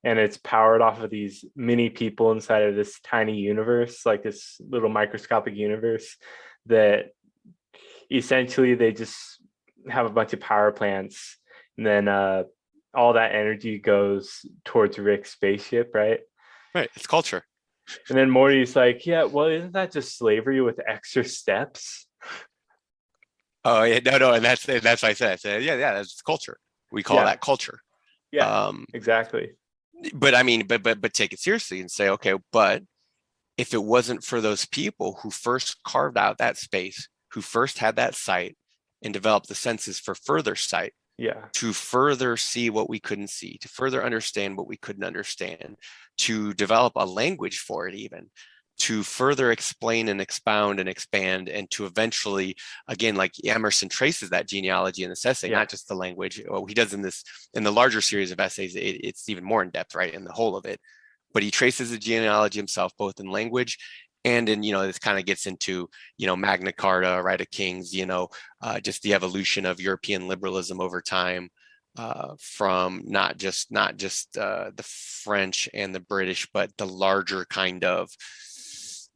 and it's powered off of these mini people inside of this tiny universe, like this little microscopic universe that essentially they just have a bunch of power plants, and then all that energy goes towards Rick's spaceship, right? right. It's culture. And then Morty's like, yeah, well, isn't that just slavery with extra steps? Oh yeah, no, and that's what I said. I said, yeah, that's culture. We call Yeah, that culture. yeah, Um, exactly. but I mean, but take it seriously and say, okay, but if it wasn't for those people who first carved out that space, who first had that sight and developed the senses for further sight, Yeah, to further see what we couldn't see, to further understand what we couldn't understand, to develop a language for it even, to further explain and expound and expand, and to eventually, again, like Emerson traces that genealogy in this essay, not just the language. He does in the larger series of essays, it's even more in depth, right, in the whole of it. But he traces the genealogy himself, both in language and in, this kind of gets into, Magna Carta, right of Kings, just the evolution of European liberalism over time, from not just the French and the British, but the larger kind of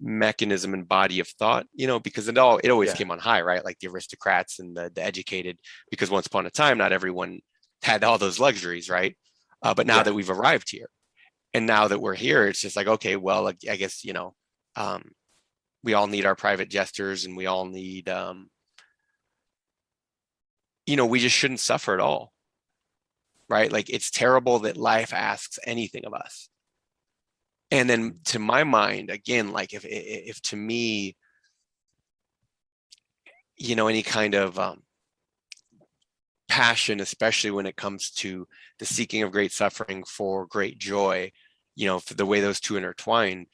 mechanism and body of thought, because it always came on high, right? Like the aristocrats and the educated, because once upon a time, not everyone had all those luxuries, right? But now that we've arrived here, and now that we're here, it's just like, okay, well, I guess, we all need our private jesters, and we all need, we just shouldn't suffer at all, right? Like, it's terrible that life asks anything of us. And then to my mind, again, like if to me, any kind of passion, especially when it comes to the seeking of great suffering for great joy, for the way those two intertwine,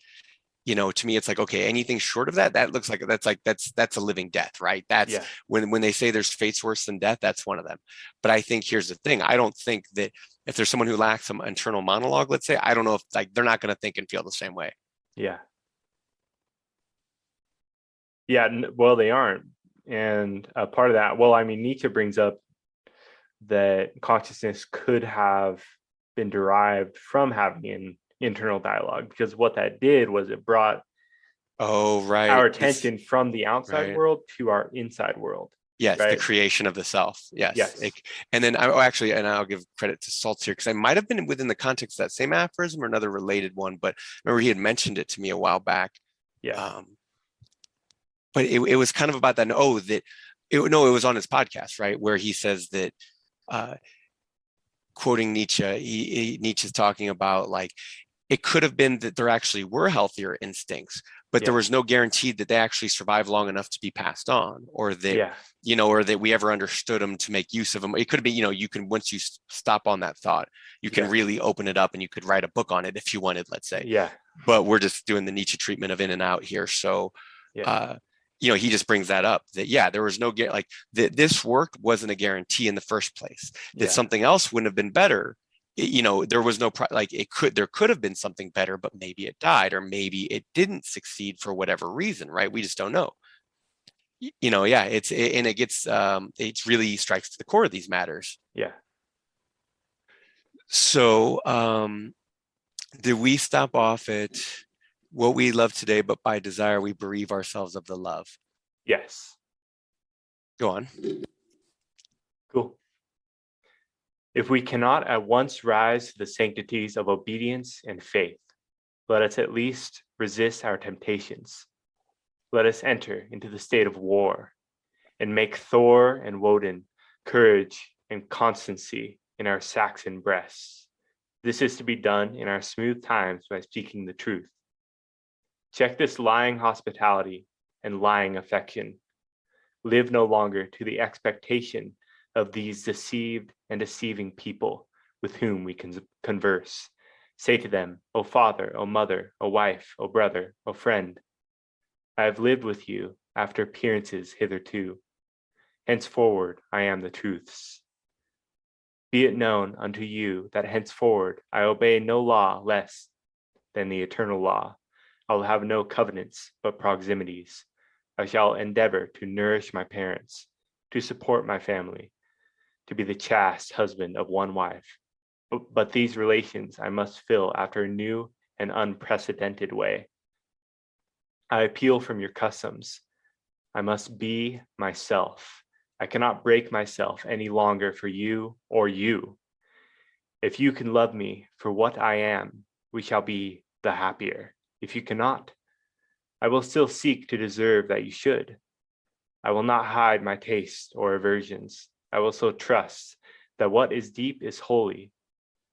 to me, it's like, okay, anything short of that looks like that's a living death, right? That's when they say there's fates worse than death, that's one of them. But I think here's the thing: I don't think that if there's someone who lacks some internal monologue, let's say, I don't know if they're not going to think and feel the same way. Well, they aren't. And part of that, well, I mean, Nietzsche brings up that consciousness could have been derived from having an internal dialogue, because what that did was it brought our attention from the outside world to our inside world. The creation of the self. And then I'll give credit to Saltz here, because I might have been within the context of that same aphorism or another related one, but remember he had mentioned it to me a while back. But it was kind of about that. It was on his podcast, right, where he says that, quoting Nietzsche, Nietzsche's talking about, like, it could have been that there actually were healthier instincts, but there was no guarantee that they actually survived long enough to be passed on, or that, or that we ever understood them to make use of them. It could be, you can, once you stop on that thought, you can really open it up, and you could write a book on it if you wanted, let's say. But we're just doing the Nietzsche treatment of in and out here. So, he just brings that up, that, there was no, like, this work wasn't a guarantee in the first place, that something else wouldn't have been better. There was no, there could have been something better, but maybe it died, or maybe it didn't succeed for whatever reason, right? We just don't know. It gets, it really strikes to the core of these matters. So, did we stop off at what we love today, but by desire we bereave ourselves of the love? Yes. Go on. Cool. If we cannot at once rise to the sanctities of obedience and faith, let us at least resist our temptations. Let us enter into the state of war, and make Thor and Woden courage and constancy in our Saxon breasts. This is to be done in our smooth times by speaking the truth. Check this lying hospitality and lying affection. Live no longer to the expectation of these deceived and deceiving people with whom we can converse. Say to them, O father, O mother, O wife, O brother, O friend, I have lived with you after appearances hitherto. Henceforward I am the truth's. Be it known unto you that henceforward I obey no law less than the eternal law. I will have no covenants but proximities. I shall endeavor to nourish my parents, to support my family, to be the chaste husband of one wife. But these relations I must fill after a new and unprecedented way. I appeal from your customs. I must be myself. I cannot break myself any longer for you or you. If you can love me for what I am, we shall be the happier. If you cannot, I will still seek to deserve that you should. I will not hide my tastes or aversions. I will so trust that what is deep is holy,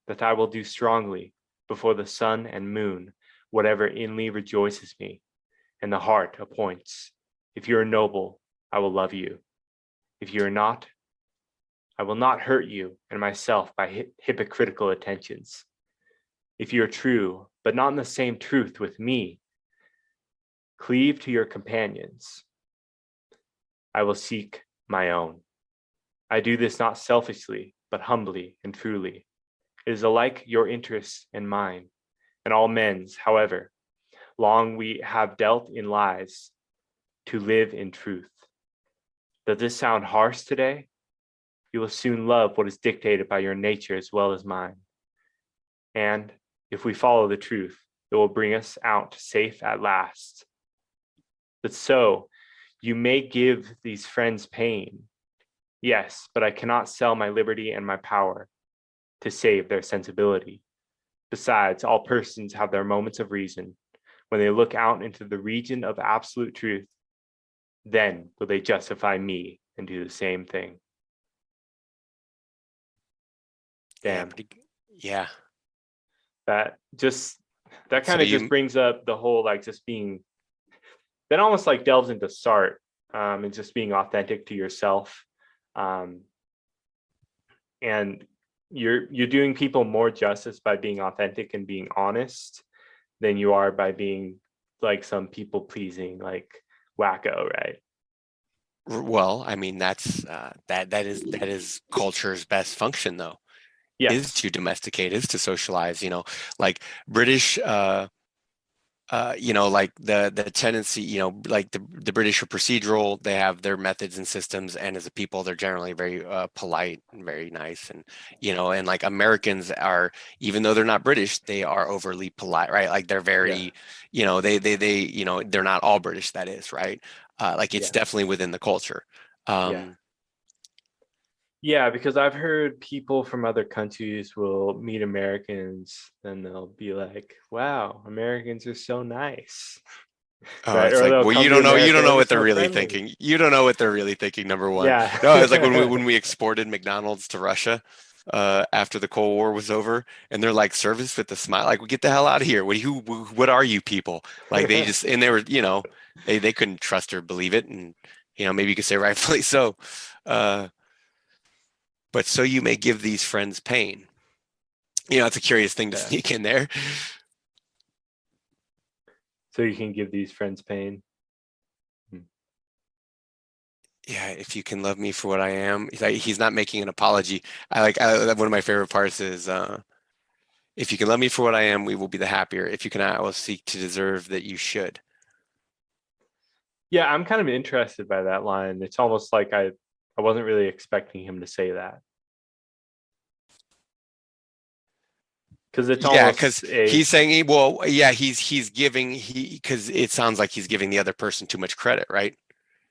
that I will do strongly before the sun and moon whatever inly rejoices me, and the heart appoints. If you are noble, I will love you. If you are not, I will not hurt you and myself by hypocritical attentions. If you are true, but not in the same truth with me, Cleave to your companions. I will seek my own. I do this not selfishly, but humbly and truly. It is alike your interests and mine, and all men's, however long we have dealt in lies, to live in truth. Does this sound harsh today? You will soon love what is dictated by your nature as well as mine. And if we follow the truth, it will bring us out safe at last. But so, you may give these friends pain. Yes, but I cannot sell my liberty and my power to save their sensibility. Besides, all persons have their moments of reason. When they look out into the region of absolute truth, then will they justify me and do the same thing. Damn. Yeah. That kind of just brings up the whole, like, just being, that almost like delves into Sartre, and just being authentic to yourself. And you're doing people more justice by being authentic and being honest than you are by being like some people pleasing, like wacko, right? Well, I mean, that's that is culture's best function, though. Yes. Is to domesticate, is to socialize, like British, like the tendency, like the British are procedural. They have their methods and systems, and as a people, they're generally very polite and very nice, and and like Americans are, even though they're not British, they are overly polite, right? Like they're very, they they're not all British, that is, right? Like it's definitely within the culture. Yeah, because I've heard people from other countries will meet Americans and they'll be like, wow, Americans are so nice. Oh, right? It's like, well, you don't know what they're really thinking. You don't know what they're really thinking, number one. Yeah. No, it's like when we exported McDonald's to Russia after the Cold War was over, and they're like, service with a smile, like, well, get the hell out of here. What are you people? Like they just, and they were, they couldn't trust or believe it. And, maybe you could say rightfully so. But so you may give these friends pain. It's a curious thing to sneak in there. So you can give these friends pain. Yeah, if you can love me for what I am. He's not making an apology. One of my favorite parts is, if you can love me for what I am, we will be the happier. If you cannot, I will seek to deserve that you should. Yeah, I'm kind of interested by that line. It's almost like I wasn't really expecting him to say that. Because it's almost he's saying, he's giving, because it sounds like he's giving the other person too much credit, right?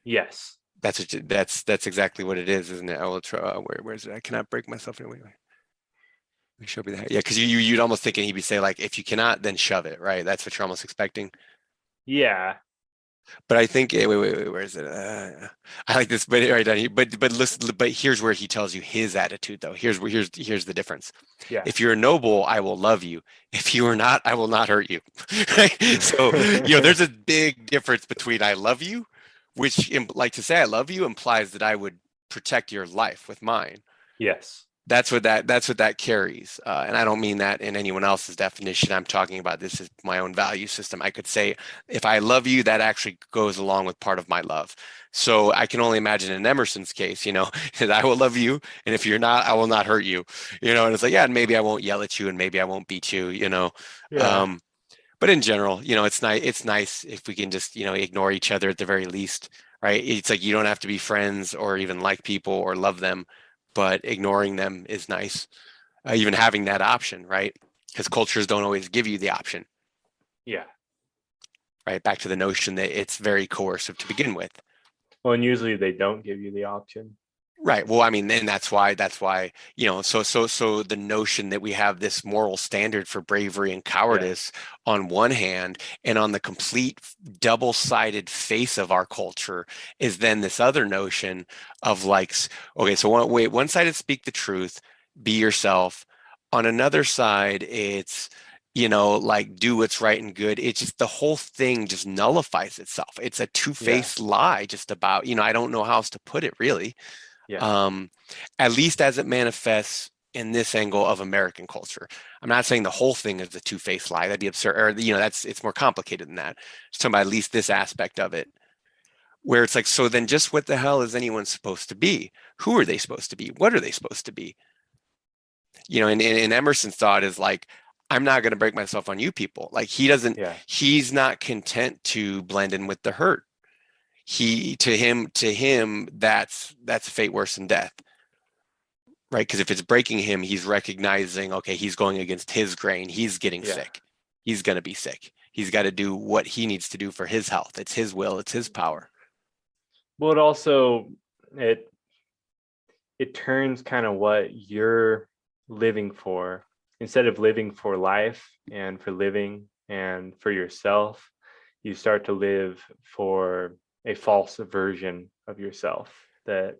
Yes. That's exactly what it is, isn't it? Where is it? I cannot break myself anyway. We should be that. Yeah, because you'd almost thinking he'd be saying, like, if you cannot, then shove it, right? That's what you're almost expecting. Yeah. But I think wait, where is it? I like this, but right down here. But listen, but here's where he tells you his attitude, though. Here's the difference. Yeah. If you're noble, I will love you. If you are not, I will not hurt you. Right? So there's a big difference between I love you, which, like, to say I love you implies that I would protect your life with mine. Yes. That's what that carries. And I don't mean that in anyone else's definition. I'm talking about this as my own value system. I could say, if I love you, that actually goes along with part of my love. So I can only imagine in Emerson's case, that I will love you. And if you're not, I will not hurt you, and it's like, yeah, and maybe I won't yell at you and maybe I won't beat you, Yeah. But in general, it's nice if we can just, ignore each other at the very least, right? It's like, you don't have to be friends or even like people or love them, but ignoring them is nice. Even having that option, right? Because cultures don't always give you the option. Yeah. Right. Back to the notion that it's very coercive to begin with. Well, and usually they don't give you the option. Right. Well, I mean, and that's why, so the notion that we have this moral standard for bravery and cowardice on one hand, and on the complete double-sided face of our culture is then this other notion of, like, okay, so one side is speak the truth, be yourself. On another side, it's, like, do what's right and good. It's just, the whole thing just nullifies itself. It's a two-faced lie just about, I don't know how else to put it, really. Yeah. At least as it manifests in this angle of American culture. I'm not saying the whole thing is a two-faced lie. That'd be absurd. Or, it's more complicated than that. Just talking about at least this aspect of it, where it's like, so then just what the hell is anyone supposed to be? Who are they supposed to be? What are they supposed to be? And Emerson's thought is like, I'm not going to break myself on you people. Like he's not content to blend in with the herd. To him, that's a fate worse than death. Right? Because if it's breaking him, he's recognizing, okay, he's going against his grain. He's getting sick. He's going to be sick. He's got to do what he needs to do for his health. It's his will. It's his power. Well, it also, it turns kind of what you're living for. Instead of living for life and for living and for yourself, you start to live for a false version of yourself that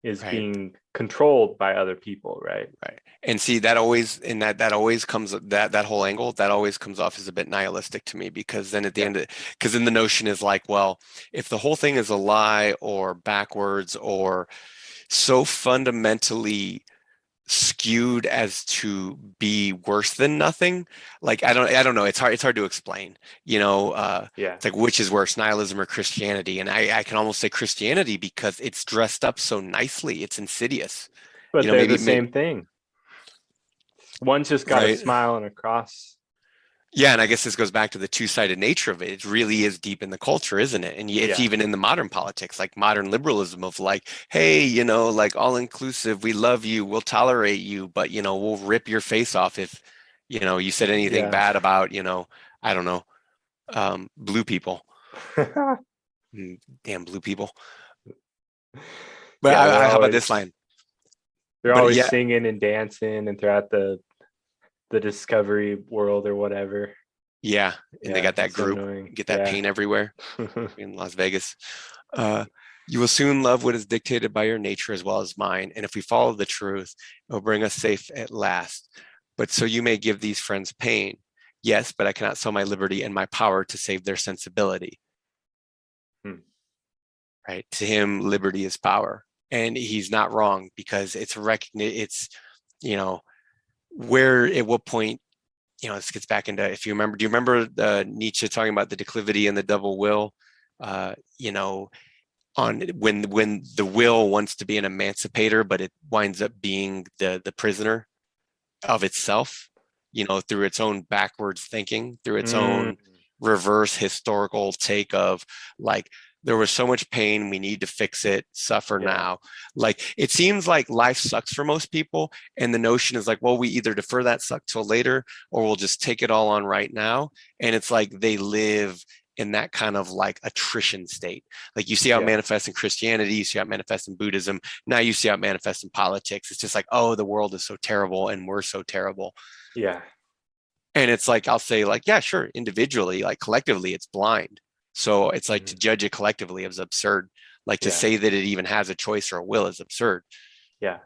is being controlled by other people, right? And see, that always comes, that whole angle, that always comes off as a bit nihilistic to me, because then at the end, because then the notion is like, well, if the whole thing is a lie or backwards or so fundamentally skewed as to be worse than nothing, like I don't know, it's hard to explain, it's like, which is worse, nihilism or Christianity? And I can almost say Christianity, because it's dressed up so nicely, it's insidious, but they're the same thing. One's just got a smile and a cross. Yeah, and I guess this goes back to the two-sided nature of it. It really is deep in the culture, isn't it? And it's even in the modern politics, like modern liberalism of like, hey, like all-inclusive, we love you, we'll tolerate you, but, we'll rip your face off if, you said anything bad about, I don't know, blue people. Damn blue people. But how about this line? They're always singing and dancing and throughout the discovery world or whatever. And they got that group, annoying. Get that paint everywhere in Las Vegas. You will soon love what is dictated by your nature as well as mine, and if we follow the truth, it will bring us safe at last. But so you may give these friends pain. Yes, but I cannot sell my liberty and my power to save their sensibility. Right? To him, liberty is power, and he's not wrong, because it's where, at what point, this gets back into, do you remember Nietzsche talking about the declivity and the double will, on when the will wants to be an emancipator, but it winds up being the prisoner of itself, through its own backwards thinking, through its own reverse historical take of like, there was so much pain, we need to fix it, suffer now. Like, it seems like life sucks for most people, and the notion is like, well, we either defer that suck till later, or we'll just take it all on right now. And it's like they live in that kind of like attrition state. Like, you see how it manifests in Christianity, you see how it manifests in Buddhism, now you see how it manifests in politics. It's just like, oh, the world is so terrible and we're so terrible. And it's like, I'll say like, yeah, sure, individually, like collectively, it's blind. So it's like, to judge it collectively is absurd. Like, to say that it even has a choice or a will is absurd. It's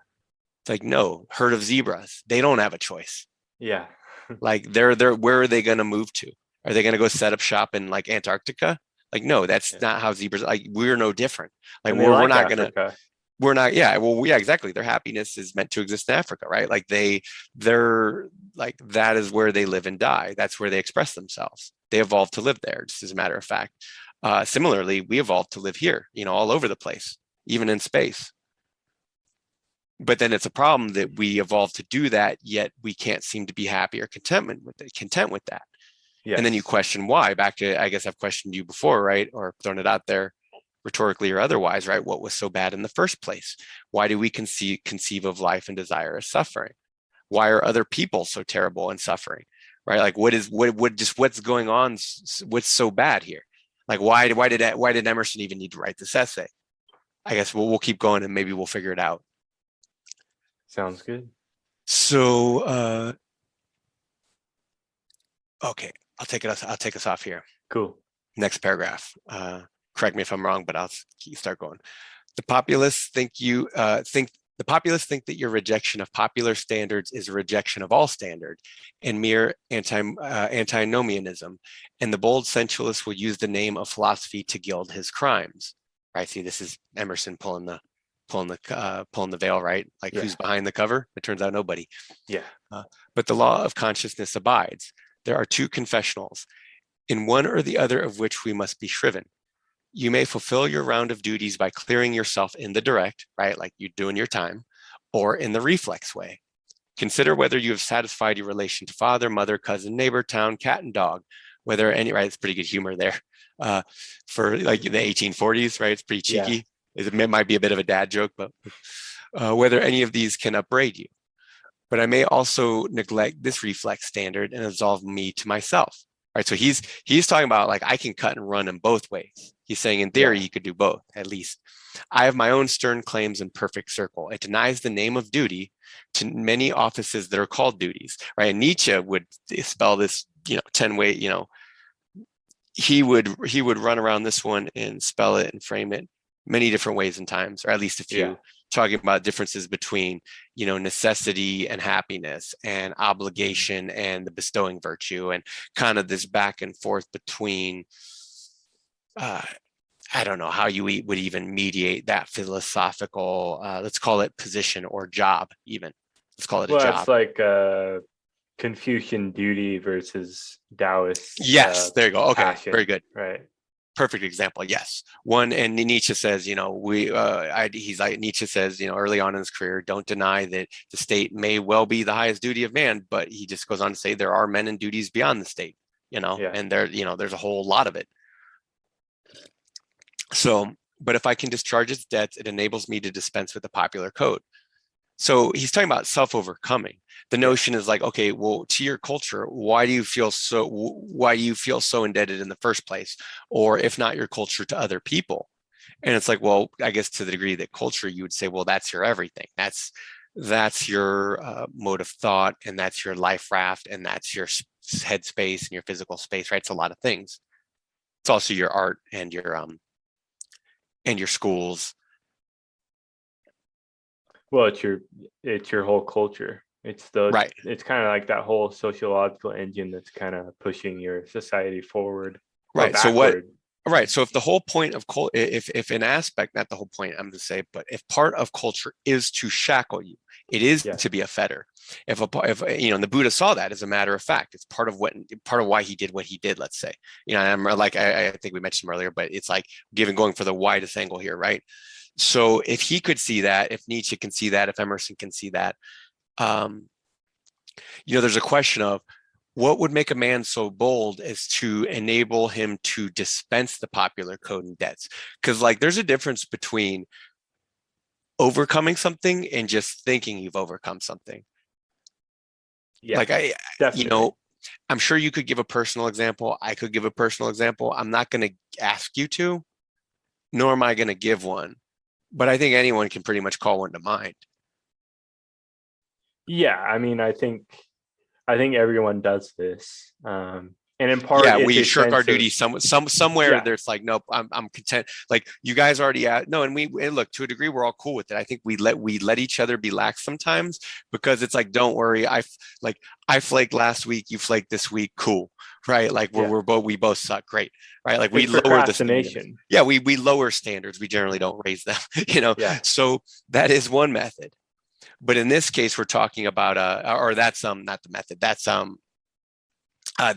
like, no, herd of zebras, they don't have a choice. Like, they're where are they going to move to? Are they going to go set up shop in like Antarctica? Like, no, that's not how zebras, like, we're no different. Like, we're not going to, we're not, exactly. Their happiness is meant to exist in Africa, right? Like, they're like, that is where they live and die. That's where they express themselves. They evolved to live there, just as a matter of fact. Similarly, we evolved to live here, all over the place, even in space. But then it's a problem that we evolved to do that, yet we can't seem to be happy or content with that. And then you question why. Back to, I guess I've questioned you before, right? Or thrown it out there rhetorically or otherwise, right? What was so bad in the first place? Why do we conceive of life and desire as suffering? Why are other people so terrible and suffering? Right? Like, what's going on? What's so bad here? Like, why did Emerson even need to write this essay? I guess we'll keep going and maybe we'll figure it out. Sounds good. So, okay, I'll take us off here. Cool. Next paragraph. Correct me if I'm wrong, but I'll start going. The populists think that your rejection of popular standards is a rejection of all standard and mere antinomianism, and the bold sensualist will use the name of philosophy to gild his crimes. Right? See, this is Emerson pulling pulling the veil, right? Like who's behind the cover? It turns out nobody. Yeah. But the law of consciousness abides. There are two confessionals, in one or the other of which we must be shriven. You may fulfill your round of duties by clearing yourself in the direct, right? Like you're doing your time, or in the reflex way. Consider whether you have satisfied your relation to father, mother, cousin, neighbor, town, cat, and dog. Whether any, right? It's pretty good humor there. For like the 1840s, right? It's pretty cheeky. It might be a bit of a dad joke, but whether any of these can upbraid you. But I may also neglect this reflex standard and absolve me to myself. Right. So he's talking about like I can cut and run in both ways. He's saying in theory he could do both, at least. I have my own stern claims in perfect circle. It denies the name of duty to many offices that are called duties. Right. And Nietzsche would spell this, 10 way, he would run around this one and spell it and frame it many different ways and times, or at least a few, talking about differences between, necessity and happiness, and obligation and the bestowing virtue, and kind of this back and forth between, I don't know how you would even mediate that philosophical, let's call it position or job, even. Let's call it a job. It's like Confucian duty versus Taoist. Yes, there you go. Okay, passion, very good. Right. Perfect example. Yes. One, and Nietzsche says, Nietzsche says, early on in his career, don't deny that the state may well be the highest duty of man, but he just goes on to say there are men and duties beyond the state, and there's a whole lot of it. So, but if I can discharge its debts, it enables me to dispense with the popular code. So he's talking about self-overcoming. The notion is like, okay, well, to your culture, why do you feel so indebted in the first place? Or if not your culture, to other people? And it's like, well, I guess to the degree that culture, you would say, well, that's your everything. That's your mode of thought, and that's your life raft, and that's your headspace and your physical space, right? It's a lot of things. It's also your art and your schools. Well, it's your whole culture. It's right. It's kind of like that whole sociological engine that's kind of pushing your society forward. Right. So So if the whole point of if an aspect, not the whole point, I'm going to say, but if part of culture is to shackle you, it is to be a fetter. If and the Buddha saw that as a matter of fact, it's part of why he did what he did. Let's say, I'm like I think we mentioned him earlier, but it's like going for the widest angle here, right? So if he could see that, if Nietzsche can see that, if Emerson can see that, there's a question of what would make a man so bold as to enable him to dispense the popular code and debts? Because there's a difference between overcoming something and just thinking you've overcome something. Yeah, definitely. I'm sure you could give a personal example. I could give a personal example. I'm not going to ask you to, nor am I going to give one. But I think anyone can pretty much call one to mind. Yeah, I think everyone does this, and in part, we shirk our duty somewhere. There's like, nope, I'm content. Like you guys already and look, to a degree, we're all cool with it. I think we let each other be lax sometimes, because it's like, don't worry, I flaked last week, you flaked this week, cool, right? Like we both suck, great, right? Like we lower the standards. Yeah, we lower standards. We generally don't raise them, So that is one method. But in this case, we're talking about or that's not the method. That's the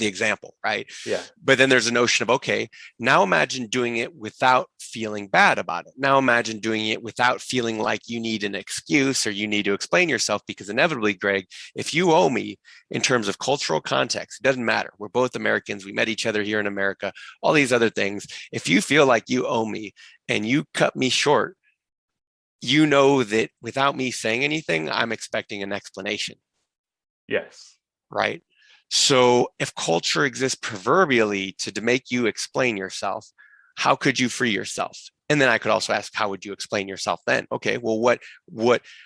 example, right? Yeah. But then there's a notion of, okay, now imagine doing it without feeling bad about it. Now imagine doing it without feeling like you need an excuse or you need to explain yourself, because inevitably, Greg, if you owe me in terms of cultural context, it doesn't matter. We're both Americans. We met each other here in America, all these other things. If you feel like you owe me and you cut me short, you know that without me saying anything, I'm expecting an explanation. Yes. Right. So if culture exists proverbially to make you explain yourself, how could you free yourself? And then I could also ask, how would you explain yourself then? Okay, well,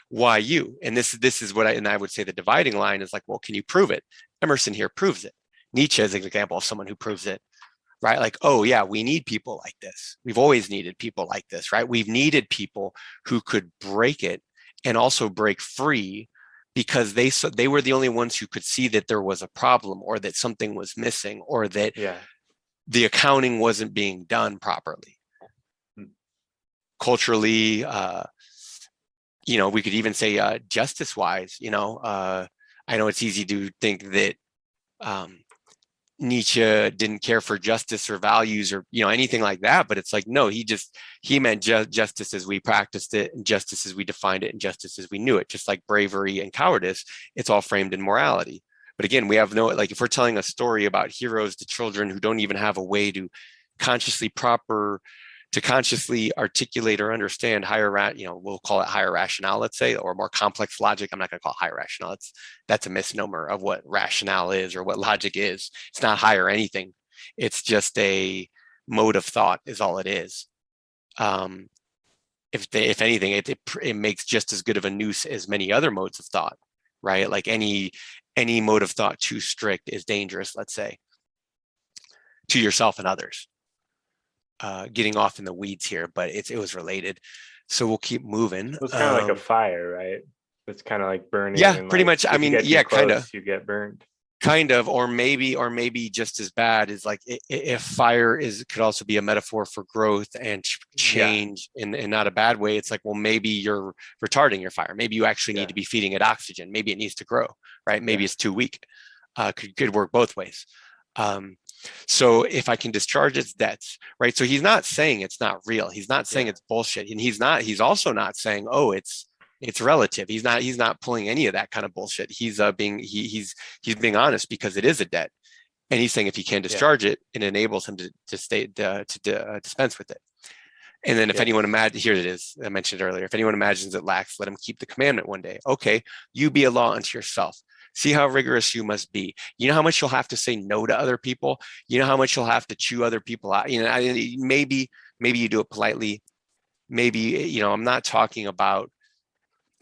why you? And this is what I would say the dividing line is like, well, can you prove it? Emerson here proves it. Nietzsche is an example of someone who proves it. Right? Like, oh yeah, we need people like this. We've always needed people like this, right? We've needed people who could break it and also break free, because they were the only ones who could see that there was a problem, or that something was missing, or that the accounting wasn't being done properly. Culturally, we could even say justice wise, I know it's easy to think that Nietzsche didn't care for justice or values or anything like that, but it's like, no, he meant justice as we practiced it, and justice as we defined it, and justice as we knew it. Just like bravery and cowardice, it's all framed in morality. But again, we have no, like, if we're telling a story about heroes to children who don't even have a way to consciously articulate or understand higher, we'll call it higher rationale, let's say, or more complex logic. I'm not going to call it higher rationale. That's a misnomer of what rationale is or what logic is. It's not higher anything. It's just a mode of thought is all it is. If anything, it makes just as good of a noose as many other modes of thought, right? Like any mode of thought too strict is dangerous, let's say, to yourself and others. Getting off in the weeds here, but it was related. So we'll keep moving. It's kind of like a fire, right? It's kind of like burning. Yeah, and pretty like, much. I mean, yeah, kind of. You get burned. Kind of, or maybe just as bad is like if fire could also be a metaphor for growth and change in not a bad way. It's like, well, maybe you're retarding your fire. Maybe you actually need to be feeding it oxygen. Maybe it needs to grow, right? Maybe it's too weak. Could work both ways. So if I can discharge its debts, right? So he's not saying it's not real. He's not saying it's bullshit. And he's also not saying, oh, it's relative. He's not pulling any of that kind of bullshit. He's being honest because it is a debt. And he's saying if he can discharge it, it enables him to dispense with it. And then if anyone imagines, here it is, I mentioned earlier, if anyone imagines it lacks, let him keep the commandment one day. Okay, you be a law unto yourself. See how rigorous you must be. You know how much you'll have to say no to other people. You know how much you'll have to chew other people out. Maybe you do it politely. Maybe, I'm not talking about,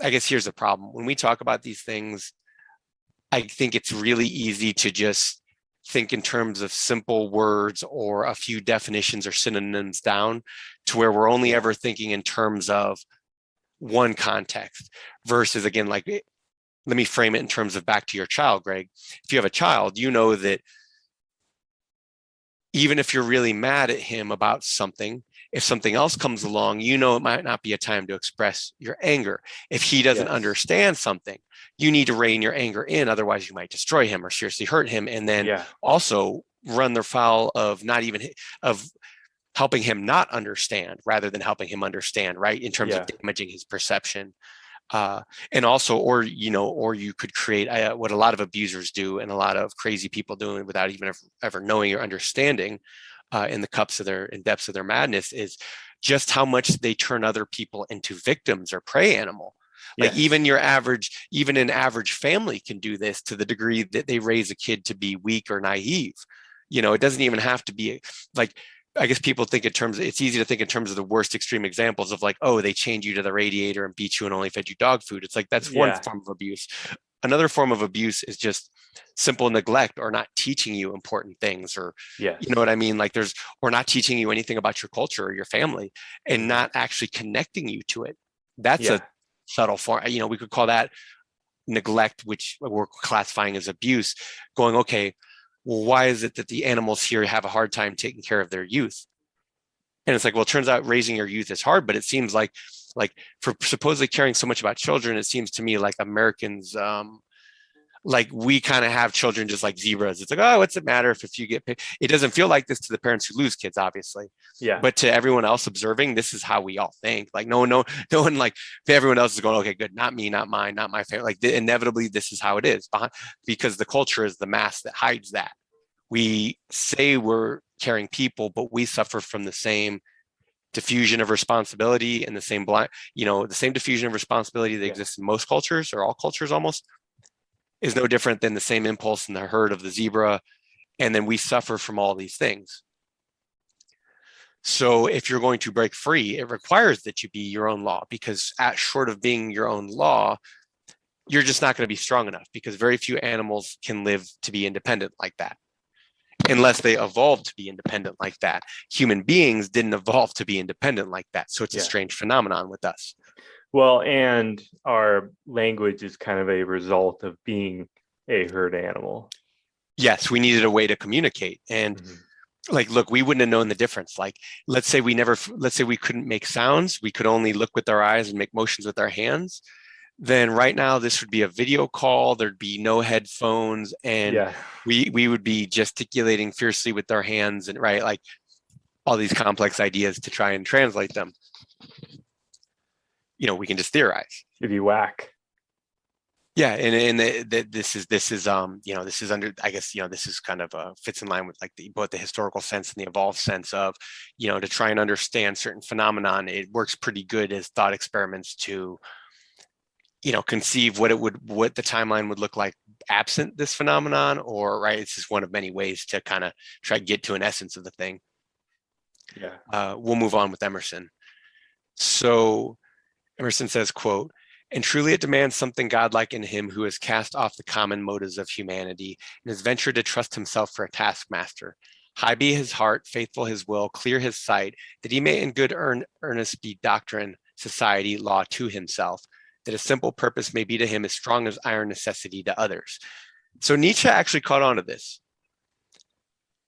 I guess here's the problem. When we talk about these things, I think it's really easy to just think in terms of simple words or a few definitions or synonyms down to where we're only ever thinking in terms of one context versus, again, like, let me frame it in terms of back to your child, Greg. If you have a child, you know that even if you're really mad at him about something, if something else comes along, it might not be a time to express your anger. If he doesn't understand something, you need to rein your anger in. Otherwise, you might destroy him or seriously hurt him. And then also run the foul of helping him not understand rather than helping him understand, right? In terms of damaging his perception. And also, or you could create what a lot of abusers do and a lot of crazy people do without even ever knowing or understanding in the depths of their madness is just how much they turn other people into victims or prey animal. Like even an average family can do this to the degree that they raise a kid to be weak or naive. It doesn't even have to be like, I guess people think it's easy to think in terms of the worst extreme examples of like, oh, they chained you to the radiator and beat you and only fed you dog food. It's like, that's one form of abuse. Another form of abuse is just simple neglect or not teaching you important things or, you know what I mean? Like or not teaching you anything about your culture or your family and not actually connecting you to it. That's a subtle form. We could call that neglect, which we're classifying as abuse, going, okay, well, why is it that the animals here have a hard time taking care of their youth? And it's like, well, it turns out raising your youth is hard, but it seems like for supposedly caring so much about children, it seems to me like Americans, like we kind of have children just like zebras. It's like, oh, what's it matter if you get paid? It doesn't feel like this to the parents who lose kids, obviously. Yeah. But to everyone else observing, this is how we all think. Like no one, like everyone else is going, okay, good, not me, not mine, not my family. Like inevitably, this is how it is because the culture is the mask that hides that. We say we're caring people, but we suffer from the same diffusion of responsibility and the same the same diffusion of responsibility that exists in most cultures or all cultures almost is no different than the same impulse in the herd of the zebra. And then we suffer from all these things. So if you're going to break free, it requires that you be your own law because short of being your own law, you're just not going to be strong enough because very few animals can live to be independent like that. Unless they evolved to be independent like that. Human beings didn't evolve to be independent like that. So it's a strange phenomenon with us. Well, and our language is kind of a result of being a herd animal. Yes, we needed a way to communicate. And like, look, we wouldn't have known the difference. Like, let's say we couldn't make sounds, we could only look with our eyes and make motions with our hands. Then right now this would be a video call. There'd be no headphones, and Yeah. we would be gesticulating fiercely with our hands, and right, like all these complex ideas to try and translate them. We can just theorize. If you whack. Yeah, and this is under, I guess, this is kind of fits in line with like both the historical sense and the evolved sense of, to try and understand certain phenomenon. It works pretty good as thought experiments to, conceive what the timeline would look like absent this phenomenon, or right. It's just one of many ways to kind of try to get to an essence of the thing. Yeah. We'll move on with Emerson. So Emerson says, quote, "And truly it demands something godlike in him who has cast off the common motives of humanity and has ventured to trust himself for a taskmaster. High be his heart, faithful his will, clear his sight, that he may in good earnest be doctrine, society, law to himself, that a simple purpose may be to him as strong as iron necessity to others." So Nietzsche actually caught on to this.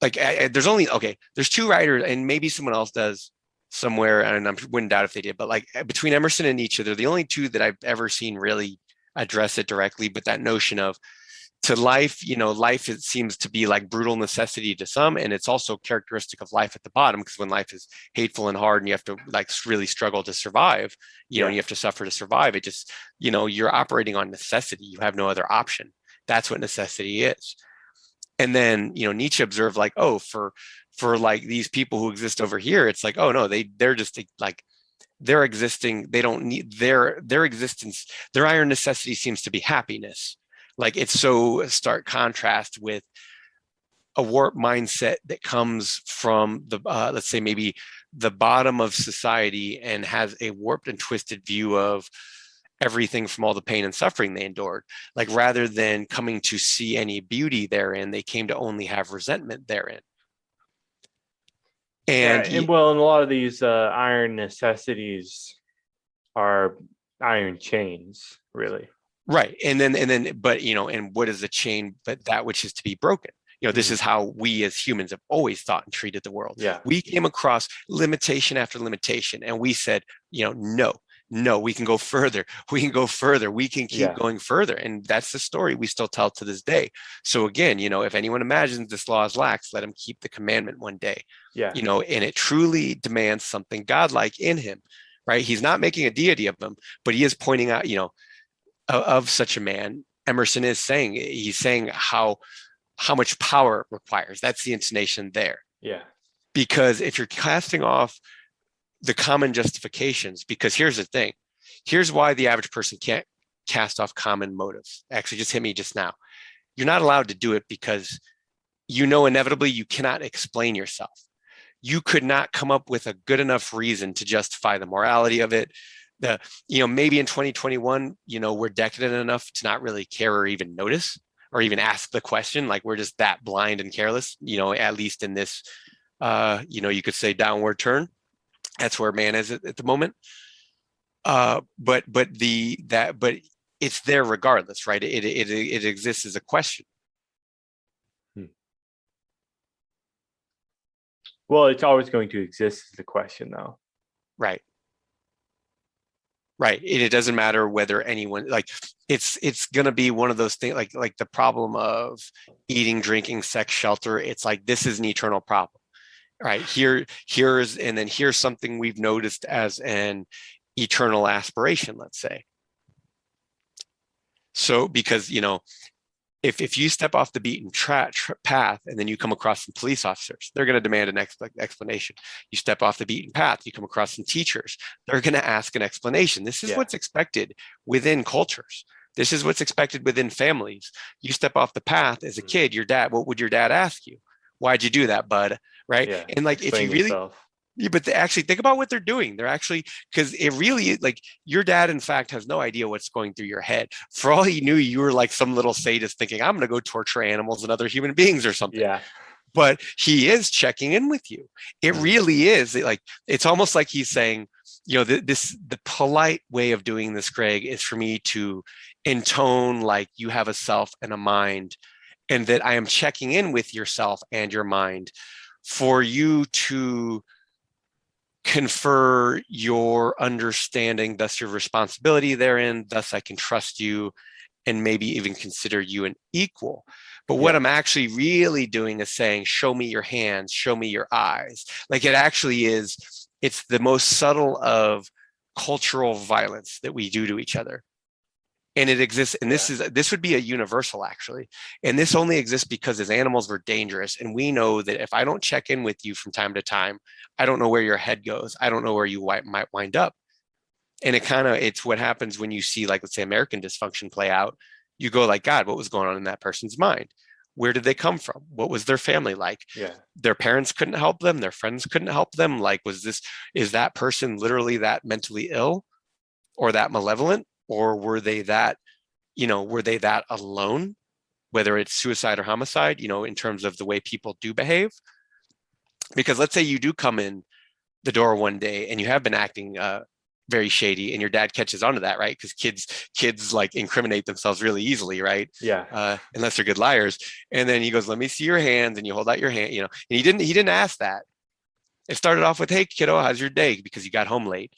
Like, there's two writers, and maybe someone else does somewhere, and I wouldn't doubt if they did, but like between Emerson and Nietzsche, they're the only two that I've ever seen really address it directly. But that notion of to life, life, it seems to be like brutal necessity to some, and it's also characteristic of life at the bottom, because when life is hateful and hard and you have to like really struggle to survive, and you have to suffer to survive, it just, you're operating on necessity. You have no other option. That's what necessity is. And then, Nietzsche observed like, oh, for like these people who exist over here, it's like, oh no, they're just like, they're existing. They don't need their existence. Their iron necessity seems to be happiness. Like, it's so stark contrast with a warped mindset that comes from the, let's say maybe the bottom of society, and has a warped and twisted view of everything from all the pain and suffering they endured. Like, rather than coming to see any beauty therein, they came to only have resentment therein. And and a lot of these iron necessities are iron chains, really. Right. And then, but, and what is the chain but that which is to be broken? This is how we as humans have always thought and treated the world. Yeah. We came across limitation after limitation, and we said, no, we can go further. We can go further. We can keep going further. And that's the story we still tell to this day. So again, if anyone imagines this law is lax, let him keep the commandment one day. Yeah. And it truly demands something godlike in him, right? He's not making a deity of him, but he is pointing out, of such a man. Emerson is saying, he's saying how much power it requires. That's the intonation there. Yeah. Because if you're casting off the common justifications, because here's the thing, here's why the average person can't cast off common motives. Actually, just hit me just now. You're not allowed to do it because inevitably you cannot explain yourself. You could not come up with a good enough reason to justify the morality of it. Maybe in 2021, we're decadent enough to not really care or even notice or even ask the question. Like, we're just that blind and careless, at least in this, you could say downward turn. That's where man is at the moment. But it's there regardless, right? It exists as a question. Well, it's always going to exist as a question, though. Right. Right. It doesn't matter whether anyone, like, it's going to be one of those things, like the problem of eating, drinking, sex, shelter. It's like, this is an eternal problem, right? Here's something we've noticed as an eternal aspiration, let's say. So, because, if you step off the beaten path and then you come across some police officers, they're going to demand an explanation. You step off the beaten path, you come across some teachers, they're going to ask an explanation. This is what's expected within cultures. This is what's expected within families. You step off the path as a kid, what would your dad ask you? Why'd you do that, bud? Right. Yeah. And like, Explain if you really, yourself. yeah, but actually think about what they're doing. They're actually, because it really, like, your dad, in fact, has no idea what's going through your head. For all he knew, you were like some little sadist thinking, I'm going to go torture animals and other human beings or something. Yeah. But he is checking in with you. It really is. It's almost like he's saying, the polite way of doing this, Greg, is for me to intone like you have a self and a mind, and that I am checking in with yourself and your mind for you to confer your understanding, thus your responsibility therein, thus I can trust you and maybe even consider you an equal. But what I'm actually really doing is saying, show me your hands, show me your eyes. Like it actually is, it's the most subtle of cultural violence that we do to each other. And it exists, and this would be a universal actually. And this only exists because as animals we're dangerous. And we know that if I don't check in with you from time to time, I don't know where your head goes. I don't know where you might wind up. And it's what happens when you see, like, let's say American dysfunction play out. You go like, God, what was going on in that person's mind? Where did they come from? What was their family like? Yeah. Their parents couldn't help them. Their friends couldn't help them. Like, is that person literally that mentally ill or that malevolent? Or were they that alone, whether it's suicide or homicide, in terms of the way people do behave? Because let's say you do come in the door one day and you have been acting very shady, and your dad catches onto that, right? Because kids like incriminate themselves really easily, right? Yeah. Unless they're good liars. And then he goes, "Let me see your hands," and you hold out your hand, and he didn't ask that. It started off with, "Hey kiddo, how's your day?" Because you got home late.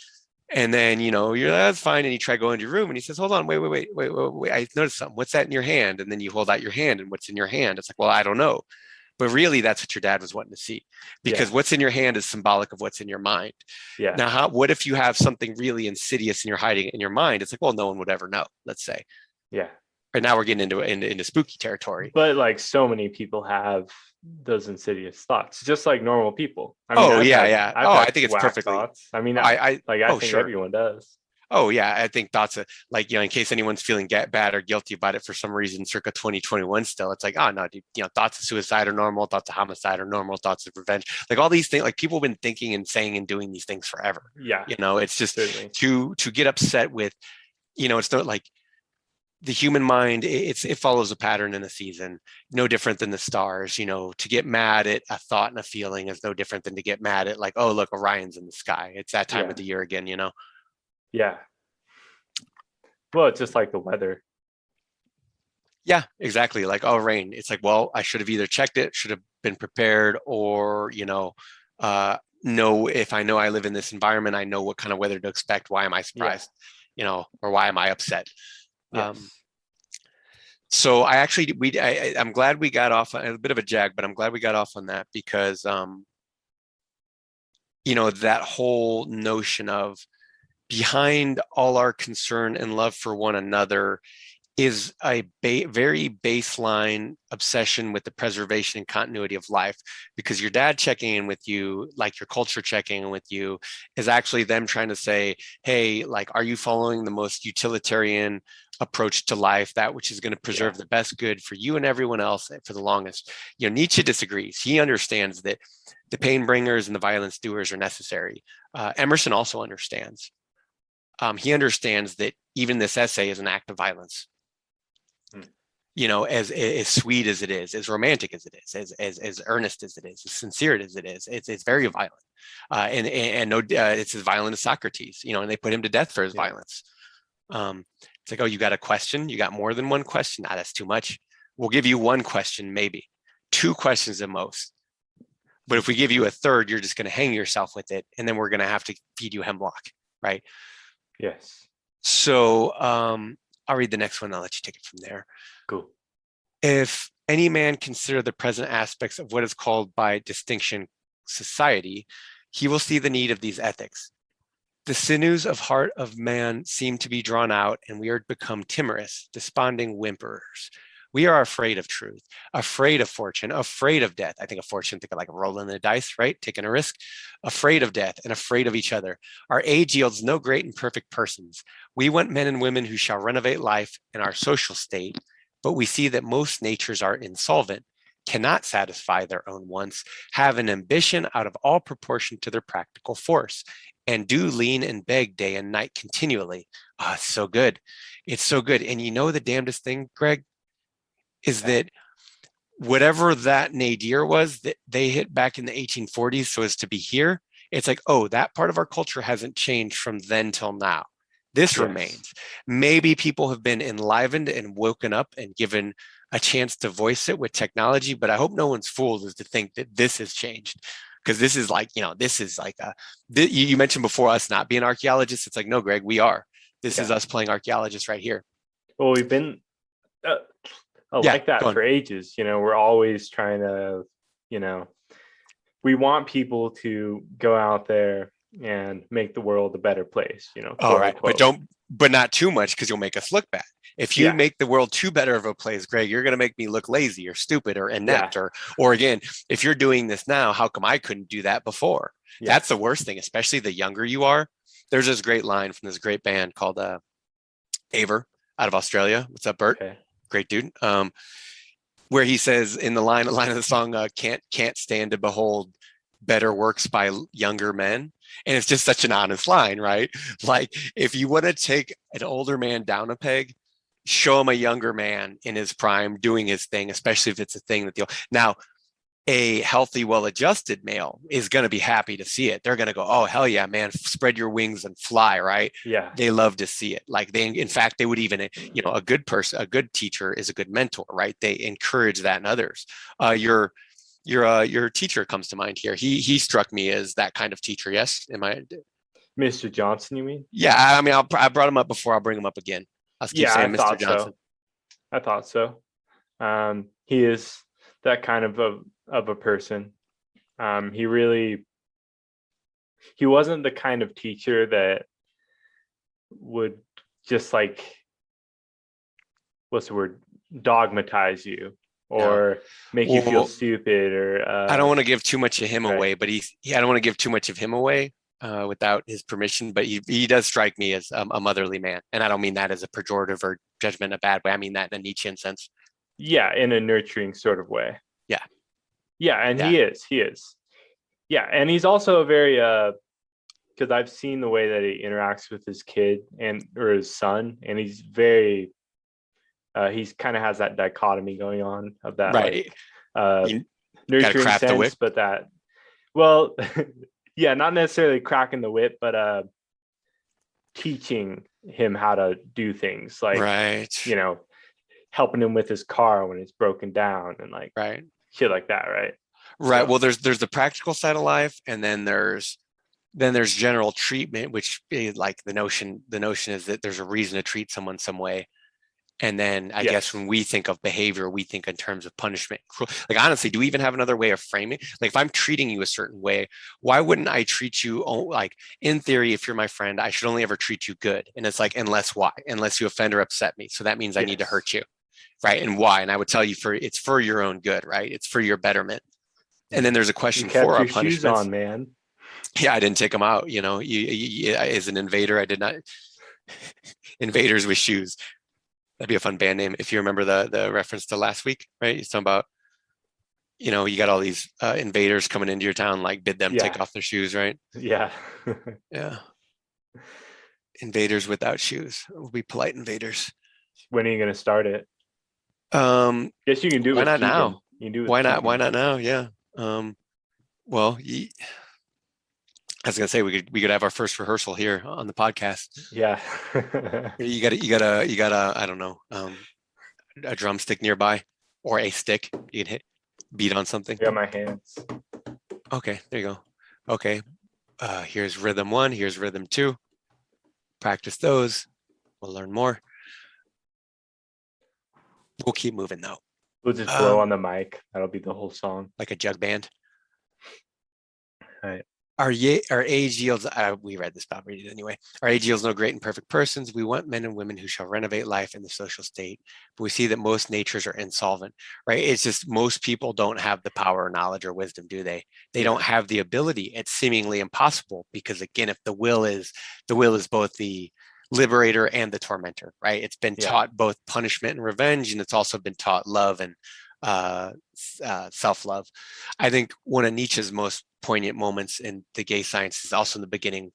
And then, you're, "That's fine." And you try going to your room and he says, "Hold on, wait. I noticed something. What's that in your hand?" And then you hold out your hand, and what's in your hand? It's like, well, I don't know. But really, that's what your dad was wanting to see, because what's in your hand is symbolic of what's in your mind. Yeah. Now, what if you have something really insidious and you're hiding it in your mind? It's like, well, no one would ever know, let's say. Yeah. Right now we're getting into spooky territory. But like so many people have those insidious thoughts, just like normal people. I mean, I think it's perfectly. Thoughts. I mean, I think sure. everyone does. Oh yeah, I think thoughts of, like, in case anyone's feeling bad or guilty about it for some reason, circa 2021 still, it's like, oh no, dude, thoughts of suicide are normal, thoughts of homicide are normal, thoughts of revenge, like all these things, like people have been thinking and saying and doing these things forever. Yeah. It's just certainly. to get upset with, it's not like the human mind, it follows a pattern in a season, no different than the stars. To get mad at a thought and a feeling is no different than to get mad at, like, oh look, Orion's in the sky. It's that time of the year again, Yeah. Well, it's just like the weather. Yeah, exactly. Like, oh, rain. It's like, well, I should have either checked it, should have been prepared, or, know if I know I live in this environment, I know what kind of weather to expect. Why am I surprised? Or why am I upset? Yes. So I'm glad we got off a bit of a jag, but I'm glad we got off on that because, that whole notion of behind all our concern and love for one another is a very baseline obsession with the preservation and continuity of life, because your dad checking in with you, like your culture checking in with you, is actually them trying to say, hey, like, are you following the most utilitarian approach to life, that which is going to preserve the best good for you and everyone else for the longest? Nietzsche disagrees. He understands that the pain bringers and the violence doers are necessary. Emerson also understands. He understands that even this essay is an act of violence. As sweet as it is, as romantic as it is, as earnest as it is, as sincere as it is, it's very violent. It's as violent as Socrates, and they put him to death for his violence. It's like, oh, you got a question? You got more than one question? Nah, that's too much. We'll give you one question, maybe 2 questions at most. But if we give you a third, you're just going to hang yourself with it, and then we're going to have to feed you hemlock, right? Yes. So I'll read the next one. I'll let you take it from there. Cool. If any man consider the present aspects of what is called by distinction society, he will see the need of these ethics. The sinews of heart of man seem to be drawn out, and we are become timorous, desponding whimperers. We are afraid of truth, afraid of fortune, afraid of death. I think of fortune, think of like rolling the dice, right? Taking a risk, afraid of death and afraid of each other. Our age yields no great and perfect persons. We want men and women who shall renovate life in our social state, but we see that most natures are insolvent, cannot satisfy their own wants, have an ambition out of all proportion to their practical force, and do lean and beg day and night continually. Oh, it's so good. It's so good. And the damnedest thing, Greg, is that whatever that nadir was that they hit back in the 1840s so as to be here, it's like, oh, that part of our culture hasn't changed from then till now. This remains. Maybe people have been enlivened and woken up and given a chance to voice it with technology, but I hope no one's fooled is to think that this has changed. Because this is like, this is like you mentioned before us not being archaeologists. It's like, no, Greg, we are. This is us playing archaeologists right here. Well, we've been like that for ages. We're always trying to, we want people to go out there and make the world a better place, All right. But not too much, because you'll make us look bad. If you make the world too better of a place, Greg, you're going to make me look lazy or stupid or inept or again, if you're doing this now, how come I couldn't do that before? Yeah. That's the worst thing, especially the younger you are. There's this great line from this great band called Aver out of Australia. What's up, Bert? Okay. Great dude. Where he says in the line of the song, can't stand to behold better works by younger men. And it's just such an honest line, right? Like, if you want to take an older man down a peg, show him a younger man in his prime doing his thing, especially if it's a thing that now a healthy, well-adjusted male is going to be happy to see it. They're going to go, oh, hell yeah, man, spread your wings and fly, right? Yeah. They love to see it. Like in fact, they would even, a good person, a good teacher is a good mentor, right? They encourage that in others. Your teacher comes to mind here. He struck me as that kind of teacher. Yes. Am I? Mr. Johnson, you mean? Yeah. I mean, I brought him up before. I'll bring him up again. I'll keep saying Mr. Johnson. I thought so. He is that kind of a person. He wasn't the kind of teacher that would just like, what's the word, dogmatize you or make you feel stupid or I don't want to give too much of him away, but I don't want to give too much of him away without his permission, but he does strike me as a motherly man. And I don't mean that as a pejorative or judgment in a bad way. I mean that in a Nietzschean sense. Yeah, in a nurturing sort of way. Yeah. Yeah, and he is. Yeah, and he's also a very because I've seen the way that he interacts with his kid or his son, and he's very he's kind of has that dichotomy going on of that nurturing sense, but that yeah, not necessarily cracking the whip, but teaching him how to do things, like helping him with his car when it's broken down and like shit like that, right? Right. So, well, there's the practical side of life, and then there's general treatment, which is like the notion is that there's a reason to treat someone some way. And then I guess when we think of behavior, we think in terms of punishment. Like, honestly, do we even have another way of framing? Like, if I'm treating you a certain way, why wouldn't I treat you like, in theory, if you're my friend, I should only ever treat you good. And it's like, unless you offend or upset me. So that means I need to hurt you. Right. And why? And I would tell you it's for your own good, right? It's for your betterment. And then there's a question for our punishments. Shoes on, man. Yeah, I didn't take them out. You as an invader, I did not. Invaders with shoes. That'd be a fun band name. If you remember the reference to last week, right? He's talking about, you got all these invaders coming into your town, like bid them take off their shoes, right? Yeah. Yeah. Invaders without shoes. We'll be polite invaders. When are you going to start it? Guess you can do it. Why not now? You can do it. Why not now? Yeah. Well, I was gonna say we could have our first rehearsal here on the podcast. Yeah. you gotta I don't know, a drumstick nearby or a stick you can beat on something. Yeah, my hands. Okay, there you go. Okay, here's rhythm 1. Here's rhythm 2. Practice those. We'll learn more. We'll keep moving though. We'll just blow on the mic. That'll be the whole song. Like a jug band. All right. Our age yields, we read this, but I'll read it anyway. Our age yields no great and perfect persons. We want men and women who shall renovate life in the social state. But we see that most natures are insolvent, right? It's just most people don't have the power or knowledge or wisdom, do they? They don't have the ability. It's seemingly impossible because, again, if the will is both the liberator and the tormentor, right? It's been taught both punishment and revenge, and it's also been taught love and self-love. I think one of Nietzsche's most poignant moments in the gay science is also in the beginning,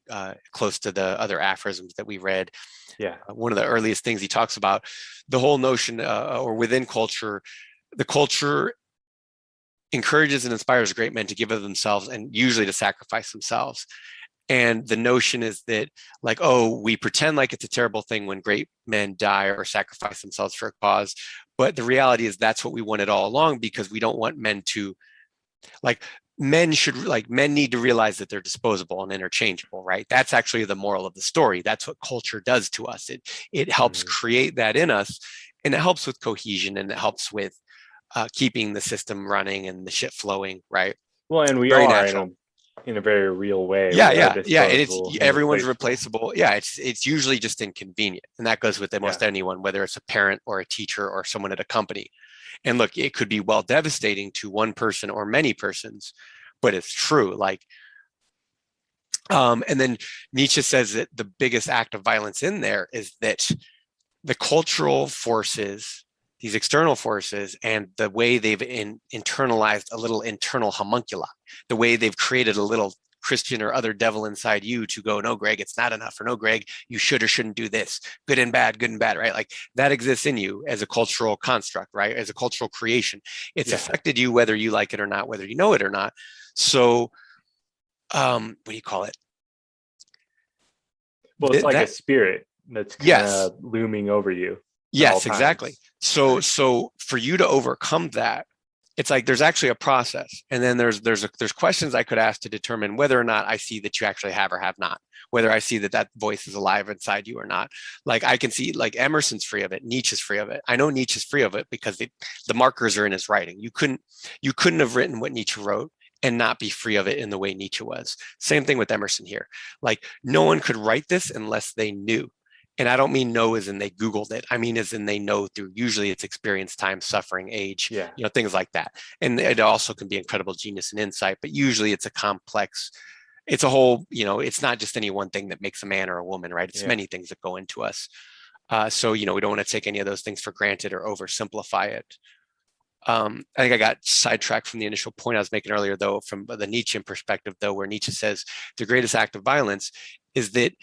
close to the other aphorisms that we read. Yeah. One of the earliest things he talks about, the whole notion or within culture, the culture encourages and inspires great men to give of themselves and usually to sacrifice themselves. And the notion is that, like, oh, we pretend like it's a terrible thing when great men die or sacrifice themselves for a cause, But the reality is that's what we wanted all along, because we don't want men to, like, men need to realize that they're disposable and interchangeable, right? That's actually the moral of the story. That's what culture does to us. It helps create that in us, and it helps with cohesion, and it helps with keeping the system running and the shit flowing, right? Well, and we Very are natural. in a very real way. Yeah, We are yeah. And it's disposable and everyone's replaceable. replaceable. Yeah, it's usually just inconvenient, and that goes with almost Yeah. anyone, whether it's a parent or a teacher or someone at a company. And look, it could be well devastating to one person or many persons, but it's true. Like, and then Nietzsche says that the biggest act of violence in there is that the cultural forces, these external forces, and the way they've internalized a little internal homunculi, the way they've created a little Christian or other devil inside you to go, no, Greg, it's not enough, or no, Greg, you should or shouldn't do this, good and bad, right? Like, that exists in you as a cultural construct, right? As a cultural creation. It's affected you whether you like it or not, whether you know it or not. So, what do you call it? Well, it's like a spirit that's kind of looming over you. Yes, exactly. So for you to overcome that, it's like there's actually a process, and then there's questions I could ask to determine whether or not I see that you actually have or have not, whether I see that voice is alive inside you or not. Like, I can see, like, Emerson's free of it, Nietzsche's free of it. I know Nietzsche's free of it because the markers are in his writing. You couldn't have written what Nietzsche wrote and not be free of it in the way Nietzsche was. Same thing with Emerson here. Like, no one could write this unless they knew. And I don't mean know as in they Googled it. I mean as in they know through, usually it's experience, time, suffering, age, things like that. And it also can be incredible genius and insight, but usually it's a complex, it's a whole, it's not just any one thing that makes a man or a woman, right? It's many things that go into us. So, we don't want to take any of those things for granted or oversimplify it. I think I got sidetracked from the initial point I was making earlier, though, from the Nietzschean perspective, though, where Nietzsche says the greatest act of violence is that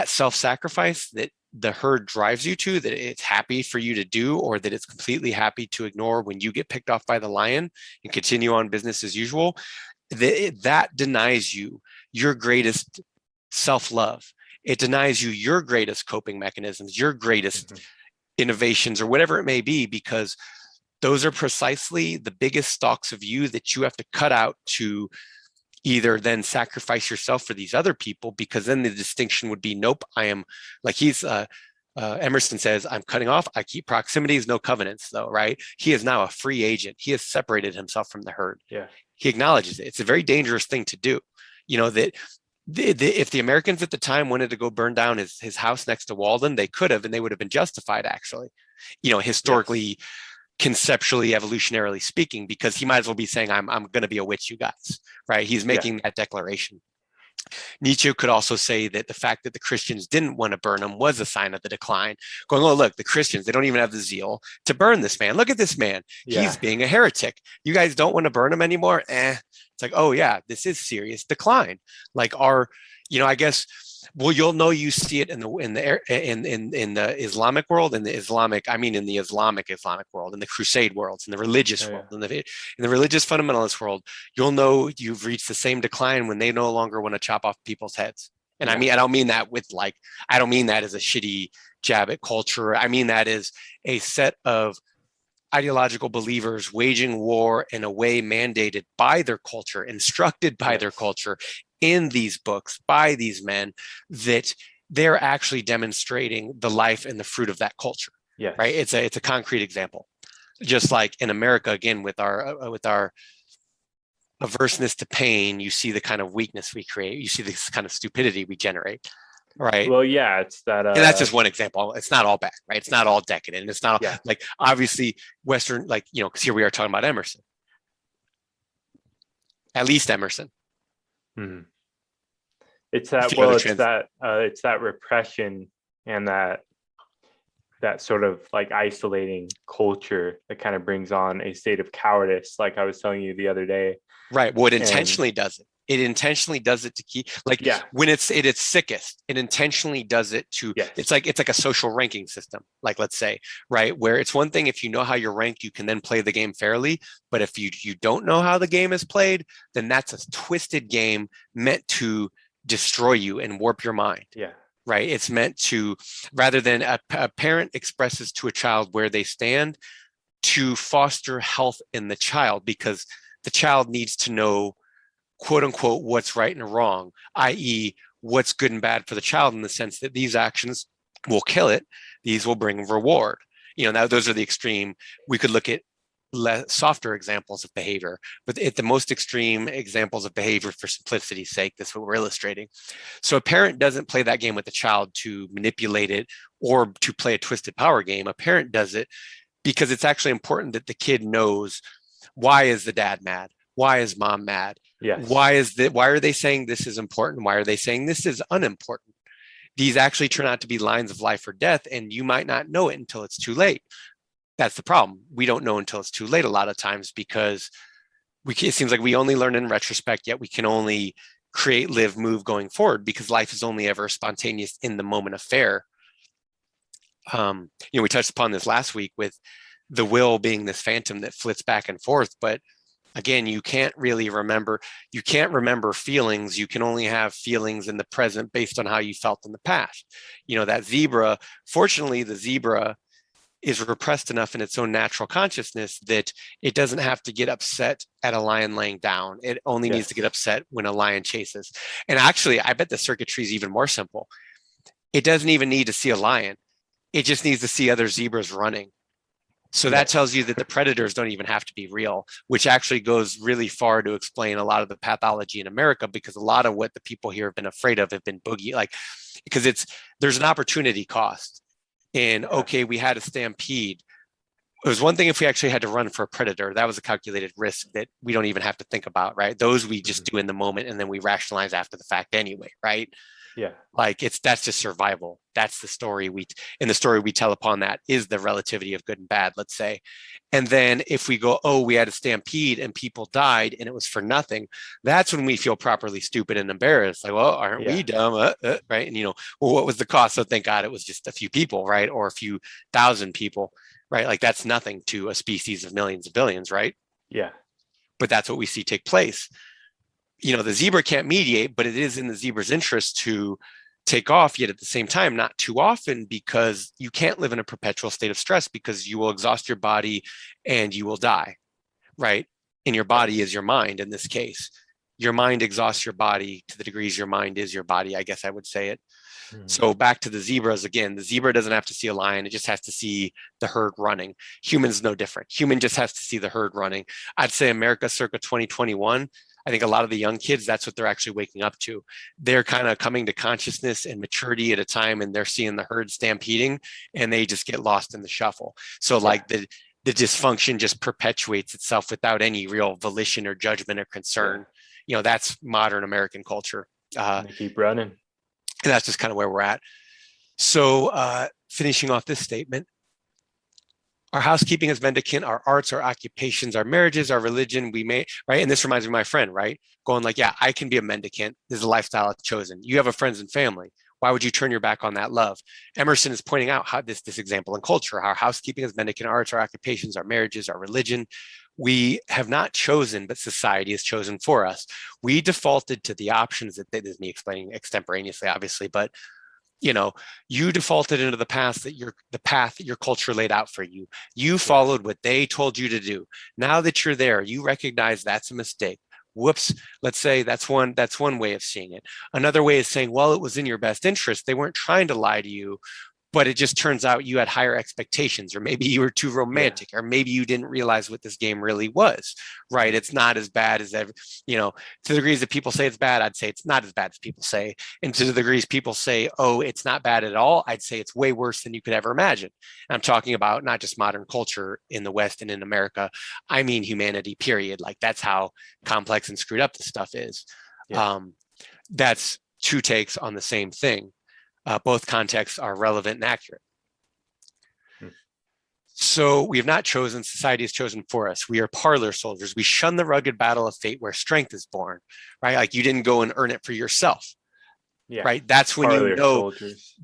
self-sacrifice that the herd drives you to, that it's happy for you to do, or that it's completely happy to ignore when you get picked off by the lion and continue on business as usual, that denies you your greatest self-love. It denies you your greatest coping mechanisms, your greatest innovations, or whatever it may be, because those are precisely the biggest stalks of you that you have to cut out to either then sacrifice yourself for these other people, because then the distinction would be, nope, I am, like Emerson says, I'm cutting off, I keep proximities, no covenants, though, right? He is now a free agent. He has separated himself from the herd. Yeah. He acknowledges it. It's a very dangerous thing to do. That if the Americans at the time wanted to go burn down his house next to Walden, they could have, and they would have been justified, actually, historically, conceptually, evolutionarily speaking, because he might as well be saying, I'm going to be a witch, you guys, right? He's making that declaration. Nietzsche could also say that the fact that the Christians didn't want to burn him was a sign of the decline, going, oh, look, the Christians, they don't even have the zeal to burn this man. Look at this man. He's being a heretic. You guys don't want to burn him anymore? It's like, oh yeah, this is serious decline. Like I guess, well, you'll know you see it in the Islamic world, in the Islamic world, in the Crusade worlds, in the religious world, in the religious fundamentalist world, you'll know you've reached the same decline when they no longer want to chop off people's heads. And I don't mean that I don't mean that as a shitty jab at culture. I mean that as a set of ideological believers waging war in a way mandated by their culture, instructed by their culture, in these books by these men, that they're actually demonstrating the life and the fruit of that culture. Right. It's a concrete example. Just like in America, again, with our averseness to pain, you see the kind of weakness we create. You see this kind of stupidity we generate. Right. Well, yeah, it's that. And that's just one example. It's not all bad, right? It's not all decadent. It's not like, obviously Western, because here we are talking about Emerson. At least Emerson. Mm-hmm. It's that repression and that sort of like isolating culture that kind of brings on a state of cowardice, like I was telling you the other day. Right. Well, it intentionally does it. It intentionally does it to keep, when it's at its sickest, it intentionally does it to, it's like a social ranking system, like, let's say, right, where it's one thing if you know how you're ranked, you can then play the game fairly. But if you don't know how the game is played, then that's a twisted game meant to destroy you and warp your mind. Yeah. right? It's meant to, rather than a parent expresses to a child where they stand, to foster health in the child, because the child needs to know, quote unquote, what's right and wrong, i.e., what's good and bad for the child, in the sense that these actions will kill it, these will bring reward. Now those are the extreme. We could look at softer examples of behavior, but at the most extreme examples of behavior, for simplicity's sake, that's what we're illustrating. So a parent doesn't play that game with the child to manipulate it or to play a twisted power game. A parent does it because it's actually important that the kid knows, why is the dad mad? Why is mom mad? Yes. Why are they saying this is important? Why are they saying this is unimportant? These actually turn out to be lines of life or death, and you might not know it until it's too late. That's the problem. We don't know until it's too late a lot of times, because it seems like we only learn in retrospect, yet we can only create, live, move going forward, because life is only ever spontaneous in the moment affair. We touched upon this last week with the will being this phantom that flits back and forth, but again, you can't remember feelings. You can only have feelings in the present based on how you felt in the past. That zebra, fortunately, the zebra is repressed enough in its own natural consciousness that it doesn't have to get upset at a lion laying down. It only needs to get upset when a lion chases. And actually, I bet the circuitry is even more simple. It doesn't even need to see a lion. It just needs to see other zebras running. So that tells you that the predators don't even have to be real, which actually goes really far to explain a lot of the pathology in America, because a lot of what the people here have been afraid of have been boogie, because there's an opportunity cost. And okay, we had a stampede. It was one thing if we actually had to run for a predator. That was a calculated risk that we don't even have to think about, right? Those we just do in the moment, and then we rationalize after the fact anyway, right? Yeah. That's just survival. That's the story the story we tell upon that is the relativity of good and bad, let's say. And then if we go, oh, we had a stampede and people died and it was for nothing, that's when we feel properly stupid and embarrassed. Like, well, aren't we dumb? Right. And, well, what was the cost? So thank God it was just a few people, right? Or a few thousand people, right? Like that's nothing to a species of millions of billions, right? Yeah. But that's what we see take place. The zebra can't mediate, but it is in the zebra's interest to take off, yet at the same time, not too often, because you can't live in a perpetual state of stress, because you will exhaust your body and you will die, right? And your body is your mind in this case. Your mind exhausts your body to the degrees your mind is your body, I guess I would say it. So back to the zebras again, the zebra doesn't have to see a lion. It just has to see the herd running. Humans no different. Human just has to see the herd running. I'd say America circa 2021, I think a lot of the young kids, that's what they're actually waking up to. They're kind of coming to consciousness and maturity at a time, and they're seeing the herd stampeding, and they just get lost in the shuffle. So like the dysfunction just perpetuates itself without any real volition or judgment or concern. That's modern American culture. They keep running. And that's just kind of where we're at. So finishing off this statement, our housekeeping as mendicant, our arts, our occupations, our marriages, our religion, right? And this reminds me of my friend, right? Going like, yeah, I can be a mendicant. This is a lifestyle I've chosen. You have a friends and family. Why would you turn your back on that love? Emerson is pointing out how this example in culture, our housekeeping as mendicant, arts, our occupations, our marriages, our religion, we have not chosen, but society has chosen for us. We defaulted to the options that this is me explaining extemporaneously, obviously, but you defaulted into the path that your culture laid out for you. You followed what they told you to do. Now that you're there, you recognize that's a mistake. Whoops. Let's say that's one way of seeing it. Another way is saying, well, it was in your best interest. They weren't trying to lie to you, but it just turns out you had higher expectations, or maybe you were too romantic, or maybe you didn't realize what this game really was, right? It's not as bad as to the degrees that people say it's bad, I'd say it's not as bad as people say. And to the degrees people say, oh, it's not bad at all, I'd say it's way worse than you could ever imagine. And I'm talking about not just modern culture in the West and in America, I mean humanity, period. Like that's how complex and screwed up this stuff is. That's two takes on the same thing. Both contexts are relevant and accurate. So we have not chosen, society has chosen for us. We are parlor soldiers. We shun the rugged battle of fate where strength is born, right? Like you didn't go and earn it for yourself, right? That's when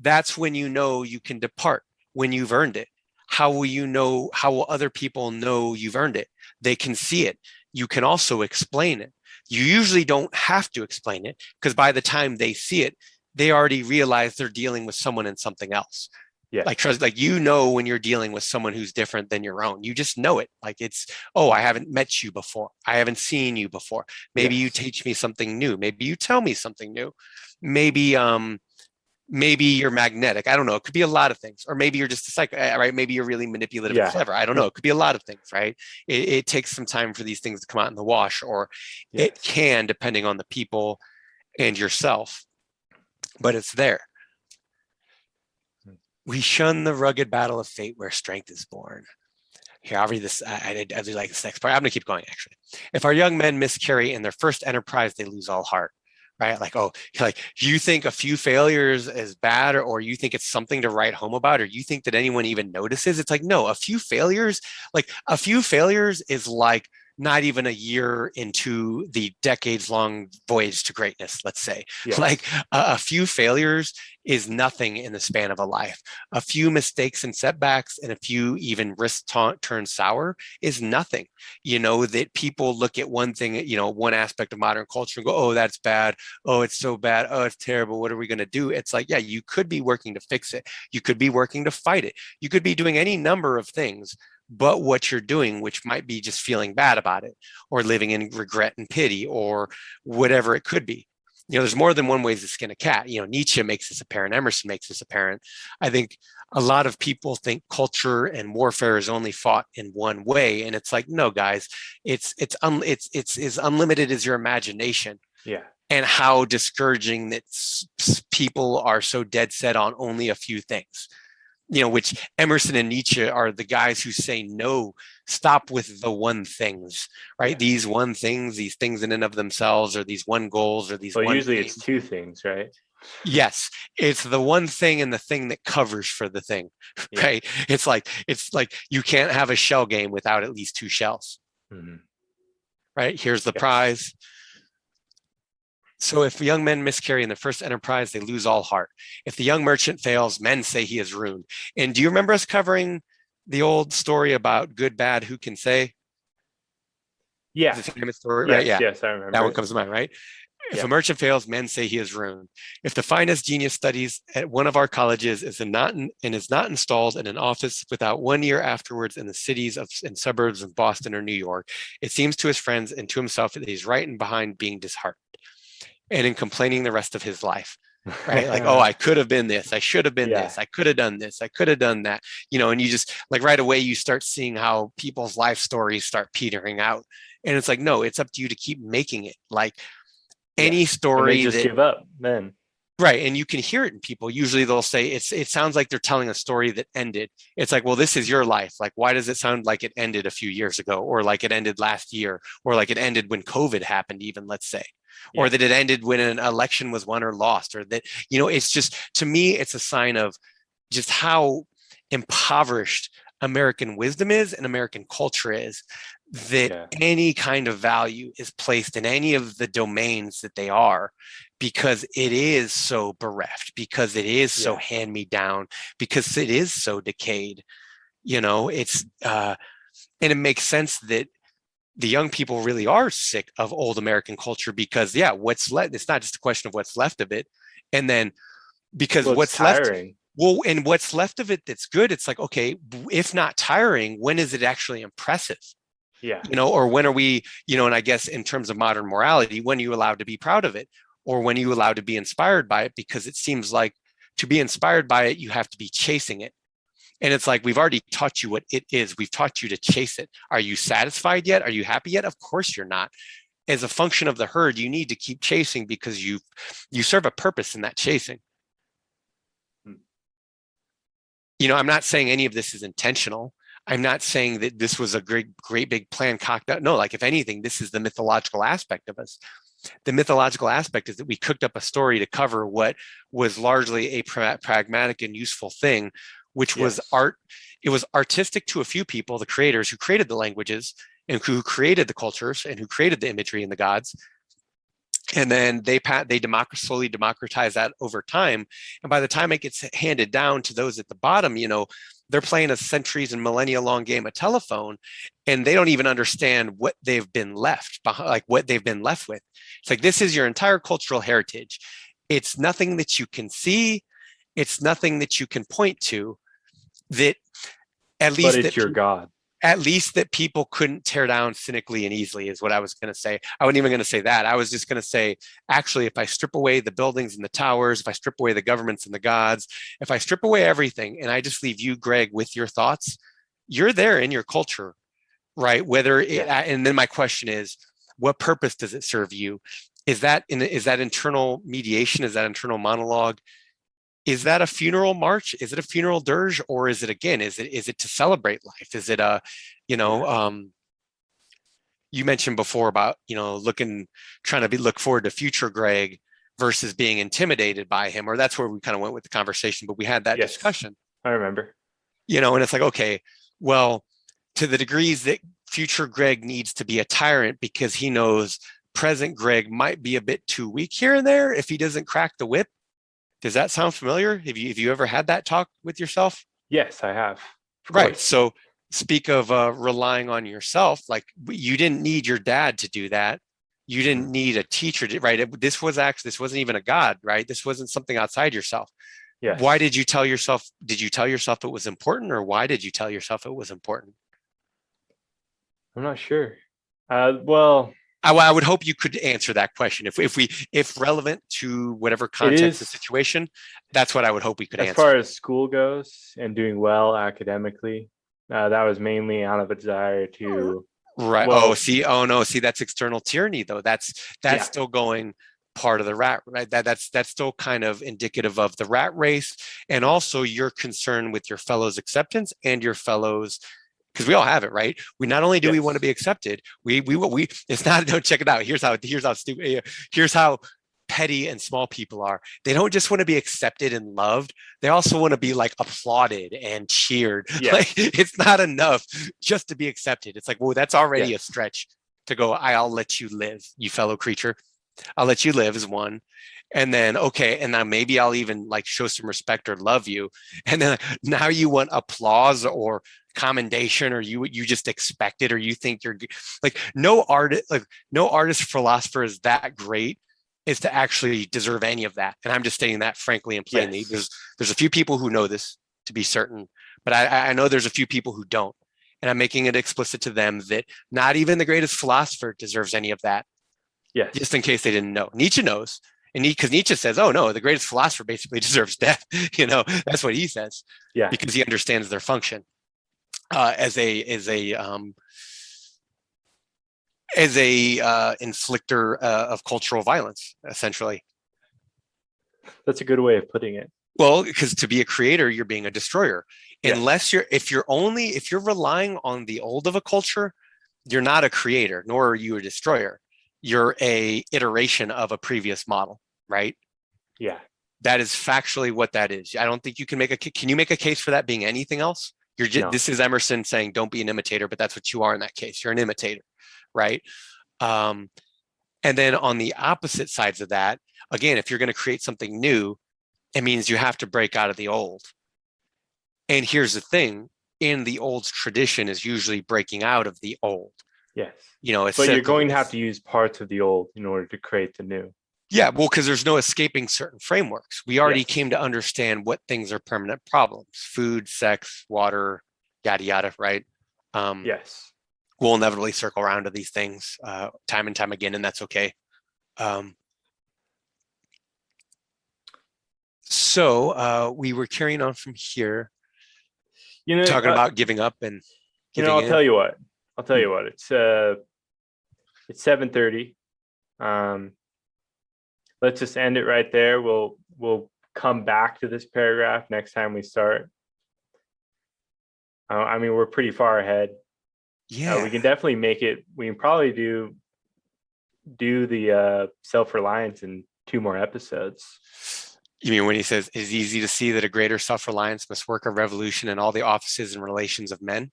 that's when you can depart, when you've earned it. How will other people know you've earned it? They can see it. You can also explain it. You usually don't have to explain it, because by the time they see it, they already realize they're dealing with someone and something else. Yeah. Like trust, like when you're dealing with someone who's different than your own. You just know it. Like it's, oh, I haven't met you before. I haven't seen you before. Maybe you teach me something new. Maybe you tell me something new. Maybe you're magnetic. I don't know. It could be a lot of things. Or maybe you're just a psycho, right? Maybe you're really manipulative and clever. I don't know. It could be a lot of things, right? It takes some time for these things to come out in the wash, or it can, depending on the people and yourself, but it's there. We shun the rugged battle of fate where strength is born. Here, I'll read this. I do like this next part. I'm going to keep going, actually. If our young men miscarry in their first enterprise, they lose all heart. Right? Like, oh, like you think a few failures is bad, or you think it's something to write home about, or you think that anyone even notices. It's like, no, a few failures is like not even a year into the decades-long voyage to greatness, let's say. Like a few failures is nothing in the span of a life. A few mistakes and setbacks and a few even risks turn sour is nothing. That people look at one thing, one aspect of modern culture and go, oh, that's bad. Oh, it's so bad. Oh, it's terrible. What are we going to do? It's like, yeah, you could be working to fix it. You could be working to fight it. You could be doing any number of things. But what you're doing, which might be just feeling bad about it, or living in regret and pity, or whatever it could be. There's more than one way to skin a cat. Nietzsche makes this apparent. Emerson makes this apparent. I think a lot of people think culture and warfare is only fought in one way, and it's like, no, guys, it's as unlimited as your imagination. Yeah. And how discouraging that people are so dead set on only a few things. Which Emerson and Nietzsche are the guys who say, no, stop with the one things, right? Yeah. These one things, these things in and of themselves, or these one goals, or these one usually things. It's two things, right? Yes. It's the one thing and the thing that covers for the thing, right? It's like you can't have a shell game without at least two shells, right? Here's the prize. So if young men miscarry in the first enterprise, they lose all heart. If the young merchant fails, men say he is ruined. And do you remember us covering the old story about good, bad, who can say? Yeah. The famous story, right? Yeah. Yes, I remember. That one comes to mind, right? If a merchant fails, men say he is ruined. If the finest genius studies at one of our colleges is not installed in an office without 1 year afterwards in the cities and suburbs of Boston or New York, it seems to his friends and to himself that he's right and behind being disheartened and in complaining the rest of his life, right? Like, oh, I could have been this. I should have been this. I could have done this. I could have done that. And you just like right away, you start seeing how people's life stories start petering out. And it's like, no, it's up to you to keep making it. Like any story. And they just give up then. Right. And you can hear it in people. Usually they'll say it sounds like they're telling a story that ended. It's like, well, this is your life. Like, why does it sound like it ended a few years ago, or like it ended last year, or like it ended when COVID happened, even, let's say, or that it ended when an election was won or lost, or that, it's just, to me, it's a sign of just how impoverished American wisdom is and American culture is, that any kind of value is placed in any of the domains that they are, because it is so bereft, because it is so hand-me-down, because it is so decayed. It's and it makes sense that the young people really are sick of old American culture, because what's left, it's not just a question of what's left of it. And then because what's tiring. And what's left of it that's good, it's like, okay, if not tiring, when is it actually impressive? Or when are we, and I guess in terms of modern morality, when are you allowed to be proud of it? Or when are you allowed to be inspired by it? Because it seems like to be inspired by it, you have to be chasing it. And it's like, we've already taught you what it is. We've taught you to chase it. Are you satisfied yet? Are you happy yet? Of course you're not. As a function of the herd, you need to keep chasing, because you serve a purpose in that chasing. I'm not saying any of this is intentional. I'm not saying that this was a great big plan cocked up. No, like if anything, this is the mythological aspect of us. The mythological aspect is that we cooked up a story to cover what was largely a pragmatic and useful thing, which was art. It was artistic to a few people, the creators who created the languages and who created the cultures and who created the imagery and the gods. And then they slowly democratize that over time. And by the time it gets handed down to those at the bottom, they're playing a centuries and millennia long game of telephone, and they don't even understand what they've been left behind, like what they've been left with. It's like, this is your entire cultural heritage. it's nothing that you can see. It's nothing that you can point to, that at But least it's your God. at least that people couldn't tear down cynically and easily, is what I was going to say. I wasn't even going to say that. I was just going to say, actually, if I strip away the buildings and the towers, if I strip away the governments and the gods, if I strip away everything and I just leave you, Greg, with your thoughts, you're there in your culture, right? Whether it, and then my question is, what purpose does it serve you? Is that internal mediation? Is that internal monologue? Is that a funeral march? Is it a funeral dirge? Or is it, again, is it to celebrate life? Is it a, you mentioned before about, trying to look forward to future Greg versus being intimidated by him, or that's where we kind of went with the conversation, but we had that discussion. I remember. And it's like, okay, well, to the degrees that future Greg needs to be a tyrant because he knows present Greg might be a bit too weak here and there if he doesn't crack the whip. Does that sound familiar? Have you ever had that talk with yourself? Yes, I have. Right. So speak of relying on yourself. Like, you didn't need your dad to do that. You didn't need a teacher to, right? This wasn't even a God, right? This wasn't something outside yourself. Yes. Why did you tell yourself it was important, or why did you tell yourself it was important? I'm not sure. Well, I would hope you could answer that question. If relevant to whatever context the situation, that's what I would hope we could answer. As far as school goes and doing well academically, that was mainly out of a desire to. Right. Well, see, that's external tyranny, though. That's still going part of the rat, right? That's still kind of indicative of the rat race, and also your concern with your fellows' acceptance and your fellows. Because we all have it, right? We not only do we want to be accepted, we it's not, don't check it out. Here's how stupid, here's how petty and small people are. They don't just want to be accepted and loved. They also want to be like applauded and cheered. Yes. Like, it's not enough just to be accepted. It's like, well, that's already a stretch to go, I'll let you live, you fellow creature. I'll let you live is one. And then, okay, and then maybe I'll even like show some respect or love you. And then now you want applause or commendation, or you just expect it, or you think you're like, no artist philosopher is that great is to actually deserve any of that. And I'm just stating that frankly and plainly. There's a few people who know this to be certain, but I know there's a few people who don't. And I'm making it explicit to them that not even the greatest philosopher deserves any of that. Yes. Just in case they didn't know. Nietzsche knows. And because Nietzsche says, oh no, the greatest philosopher basically deserves death. That's what he says. Yeah. Because he understands their function as a inflictor of cultural violence, essentially. That's a good way of putting it. Well, because to be a creator, you're being a destroyer. Unless if you're relying on the old of a culture, you're not a creator, nor are you a destroyer. You're a iteration of a previous model, right? Yeah. That is factually what that is. I don't think you can can you make a case for that being anything else? No. This is Emerson saying, don't be an imitator, but that's what you are in that case. You're an imitator, right? And then on the opposite sides of that, again, if you're going to create something new, it means you have to break out of the old. And here's the thing, in the old's tradition is usually breaking out of the old. Yes. But you're going to have to use parts of the old in order to create the new. Yeah, well, because there's no escaping certain frameworks. We already came to understand what things are permanent problems: food, sex, water, yada, yada, right? Yes. We'll inevitably circle around to these things time and time again, and that's okay. So we were carrying on from here, talking about giving up and giving I'll in. tell you what. It's 7:30. Let's just end it right there. We'll come back to this paragraph next time we start. We're pretty far ahead. Yeah, we can definitely make it. We can probably do the self-reliance in 2 more episodes. You mean when he says, "It's easy to see that a greater self-reliance must work a revolution in all the offices and relations of men"?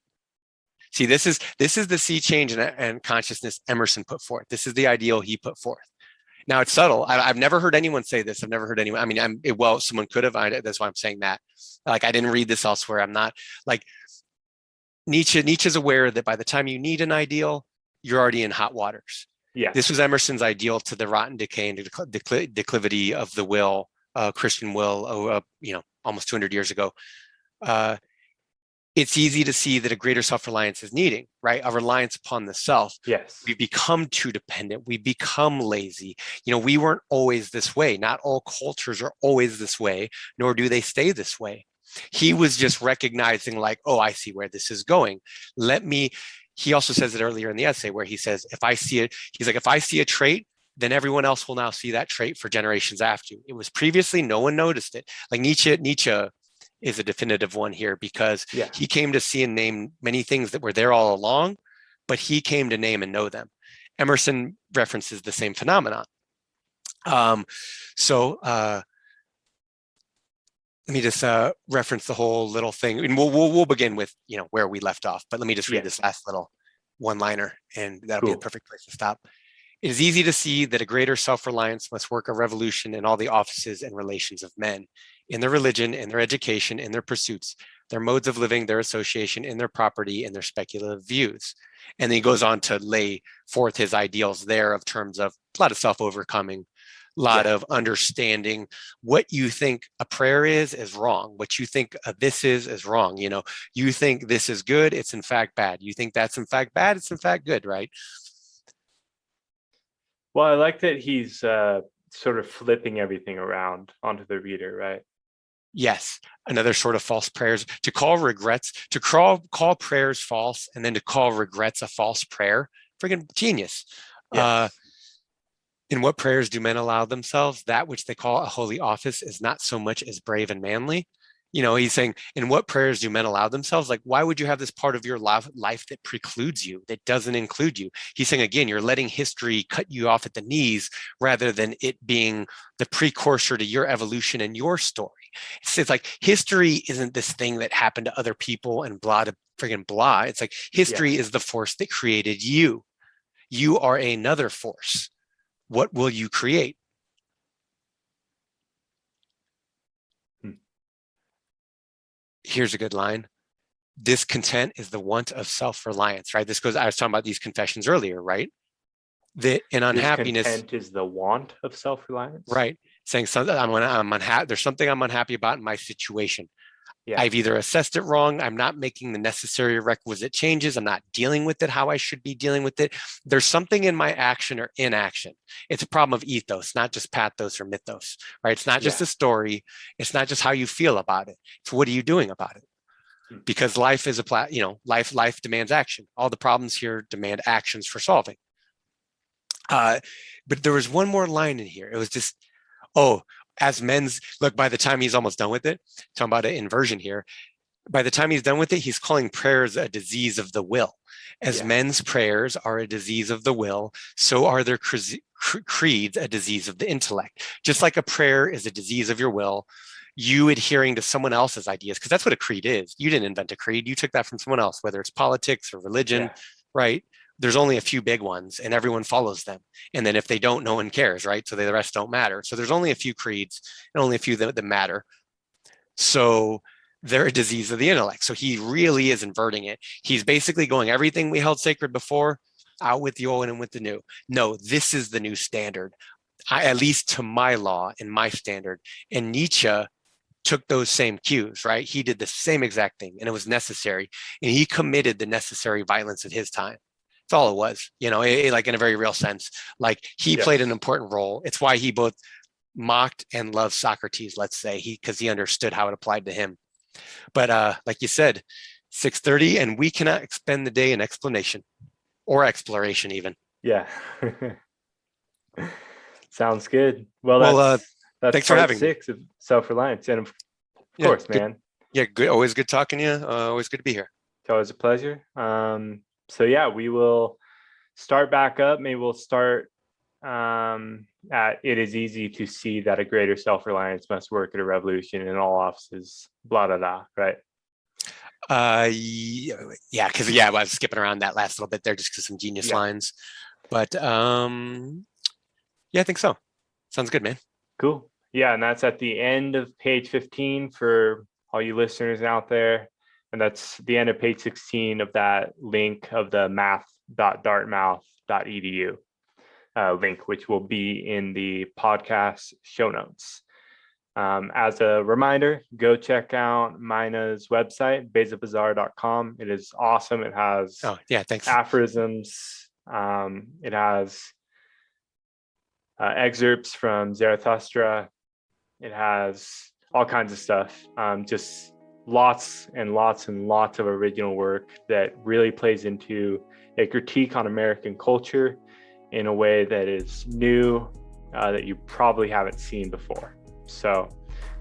See, this is the sea change and consciousness Emerson put forth. This is the ideal he put forth. Now it's subtle. I've never heard anyone say this. I've never heard anyone. Someone could have. That's why I'm saying that. Like, I didn't read this elsewhere. I'm not like Nietzsche's aware that by the time you need an ideal, you're already in hot waters. Yeah. This was Emerson's ideal to the rotten decay and declivity of the will, Christian will, almost 200 years ago. It's easy to see that a greater self-reliance is needing, right? A reliance upon the self. Yes. We become too dependent. We become lazy. We weren't always this way. Not all cultures are always this way, nor do they stay this way. He was just recognizing like, oh, I see where this is going. He also says it earlier in the essay where he says, if I see a trait, then everyone else will now see that trait for generations after you. It was previously, no one noticed it. Like Nietzsche is a definitive one here because he came to see and name many things that were there all along, but he came to name and know them. Emerson references the same phenomenon. Let me just reference the whole little thing, and we'll begin with where we left off. But let me just read this last little one-liner, and that'll be the perfect place to stop. It is easy to see that a greater self-reliance must work a revolution in all the offices and relations of men, in their religion, in their education, in their pursuits, their modes of living, their association, in their property, and their speculative views. And then he goes on to lay forth his ideals there of terms of a lot of self-overcoming, a lot of understanding. What you think a prayer is wrong. What you think this is wrong. You think this is good, it's in fact bad. You think that's in fact bad, it's in fact good, right? Well, I like that he's sort of flipping everything around onto the reader, right? Yes, another sort of false prayers. To call prayers false and then to call regrets a false prayer, friggin' genius. Yes. In what prayers do men allow themselves? That which they call a holy office is not so much as brave and manly. He's saying, in what prayers do men allow themselves? Like, why would you have this part of your life that precludes you, that doesn't include you? He's saying, again, you're letting history cut you off at the knees rather than it being the precursor to your evolution and your story. It's like history isn't this thing that happened to other people and blah, to friggin' blah. It's like history is the force that created you. You are another force. What will you create? Here's a good line. Discontent is the want of self-reliance, right? I was talking about these confessions earlier, right? That an unhappiness. Discontent is the want of self-reliance. Right. Saying something there's something I'm unhappy about in my situation. Yeah. I've either assessed it wrong. I'm not making the necessary requisite changes. I'm not dealing with it how I should be dealing with it. There's something in my action or inaction. It's a problem of ethos, not just pathos or mythos, right? It's not just a story. It's not just how you feel about it. It's what are you doing about it? Because life is life demands action. All the problems here demand actions for solving. But there was one more line in here. It was just, as men's, look, by the time he's almost done with it, talking about an inversion here, by the time he's done with it, he's calling prayers a disease of the will. As men's prayers are a disease of the will, so are their creeds a disease of the intellect. Just like a prayer is a disease of your will, you adhering to someone else's ideas, because that's what a creed is. You didn't invent a creed. You took that from someone else, whether it's politics or religion, right? There's only a few big ones and everyone follows them. And then if they don't, no one cares, right? So the rest don't matter. So there's only a few creeds and only a few that matter. So they're a disease of the intellect. So he really is inverting it. He's basically going, everything we held sacred before, out with the old and with the new. No, this is the new standard, at least to my law and my standard. And Nietzsche took those same cues, right? He did the same exact thing and it was necessary. And he committed the necessary violence of his time. That's all it was, like in a very real sense. Like he played an important role. It's why he both mocked and loved Socrates, let's say, because he understood how it applied to him. But like you said, 6:30, and we cannot expend the day in explanation or exploration even. Yeah. Sounds good. Well, that's thanks for having 6 of self-reliance. And of course, good, man. Yeah, good. Always good talking to you. Always good to be here. It's always a pleasure. So we will start back up. Maybe we'll start at it is easy to see that a greater self-reliance must work at a revolution in all offices, blah, blah, blah, right? Because I was skipping around that last little bit there just because some genius lines. But I think so. Sounds good, man. Cool. Yeah, and that's at the end of page 15 for all you listeners out there. And that's the end of page 16 of that link of the math.dartmouth.edu. link, which will be in the podcast show notes. As a reminder, go check out Mynaa's website, bezabazaar.com. It is awesome. It has thanks. aphorisms. It has excerpts from Zarathustra. It has all kinds of stuff. Just lots and lots and lots of original work that really plays into a critique on American culture in a way that is new, that you probably haven't seen before. So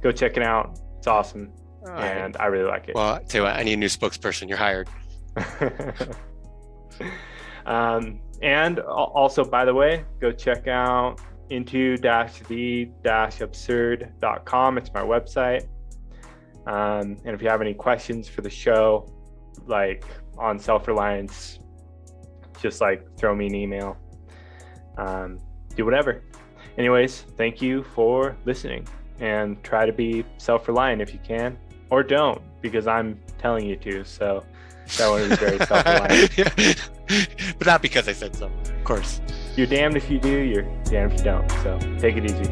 go check it out. It's awesome. And I really like it. Well, I'll tell you what, I need a new spokesperson. You're hired. And also, by the way, go check out into-the-absurd.com. It's my website. And if you have any questions for the show, like on self-reliance, just like throw me an email. Do whatever. Anyways, thank you for listening, and try to be self-reliant if you can, or don't, because I'm telling you to. So that one is very self-reliant. But not because I said so, of course. You're damned if you do, you're damned if you don't. So take it easy.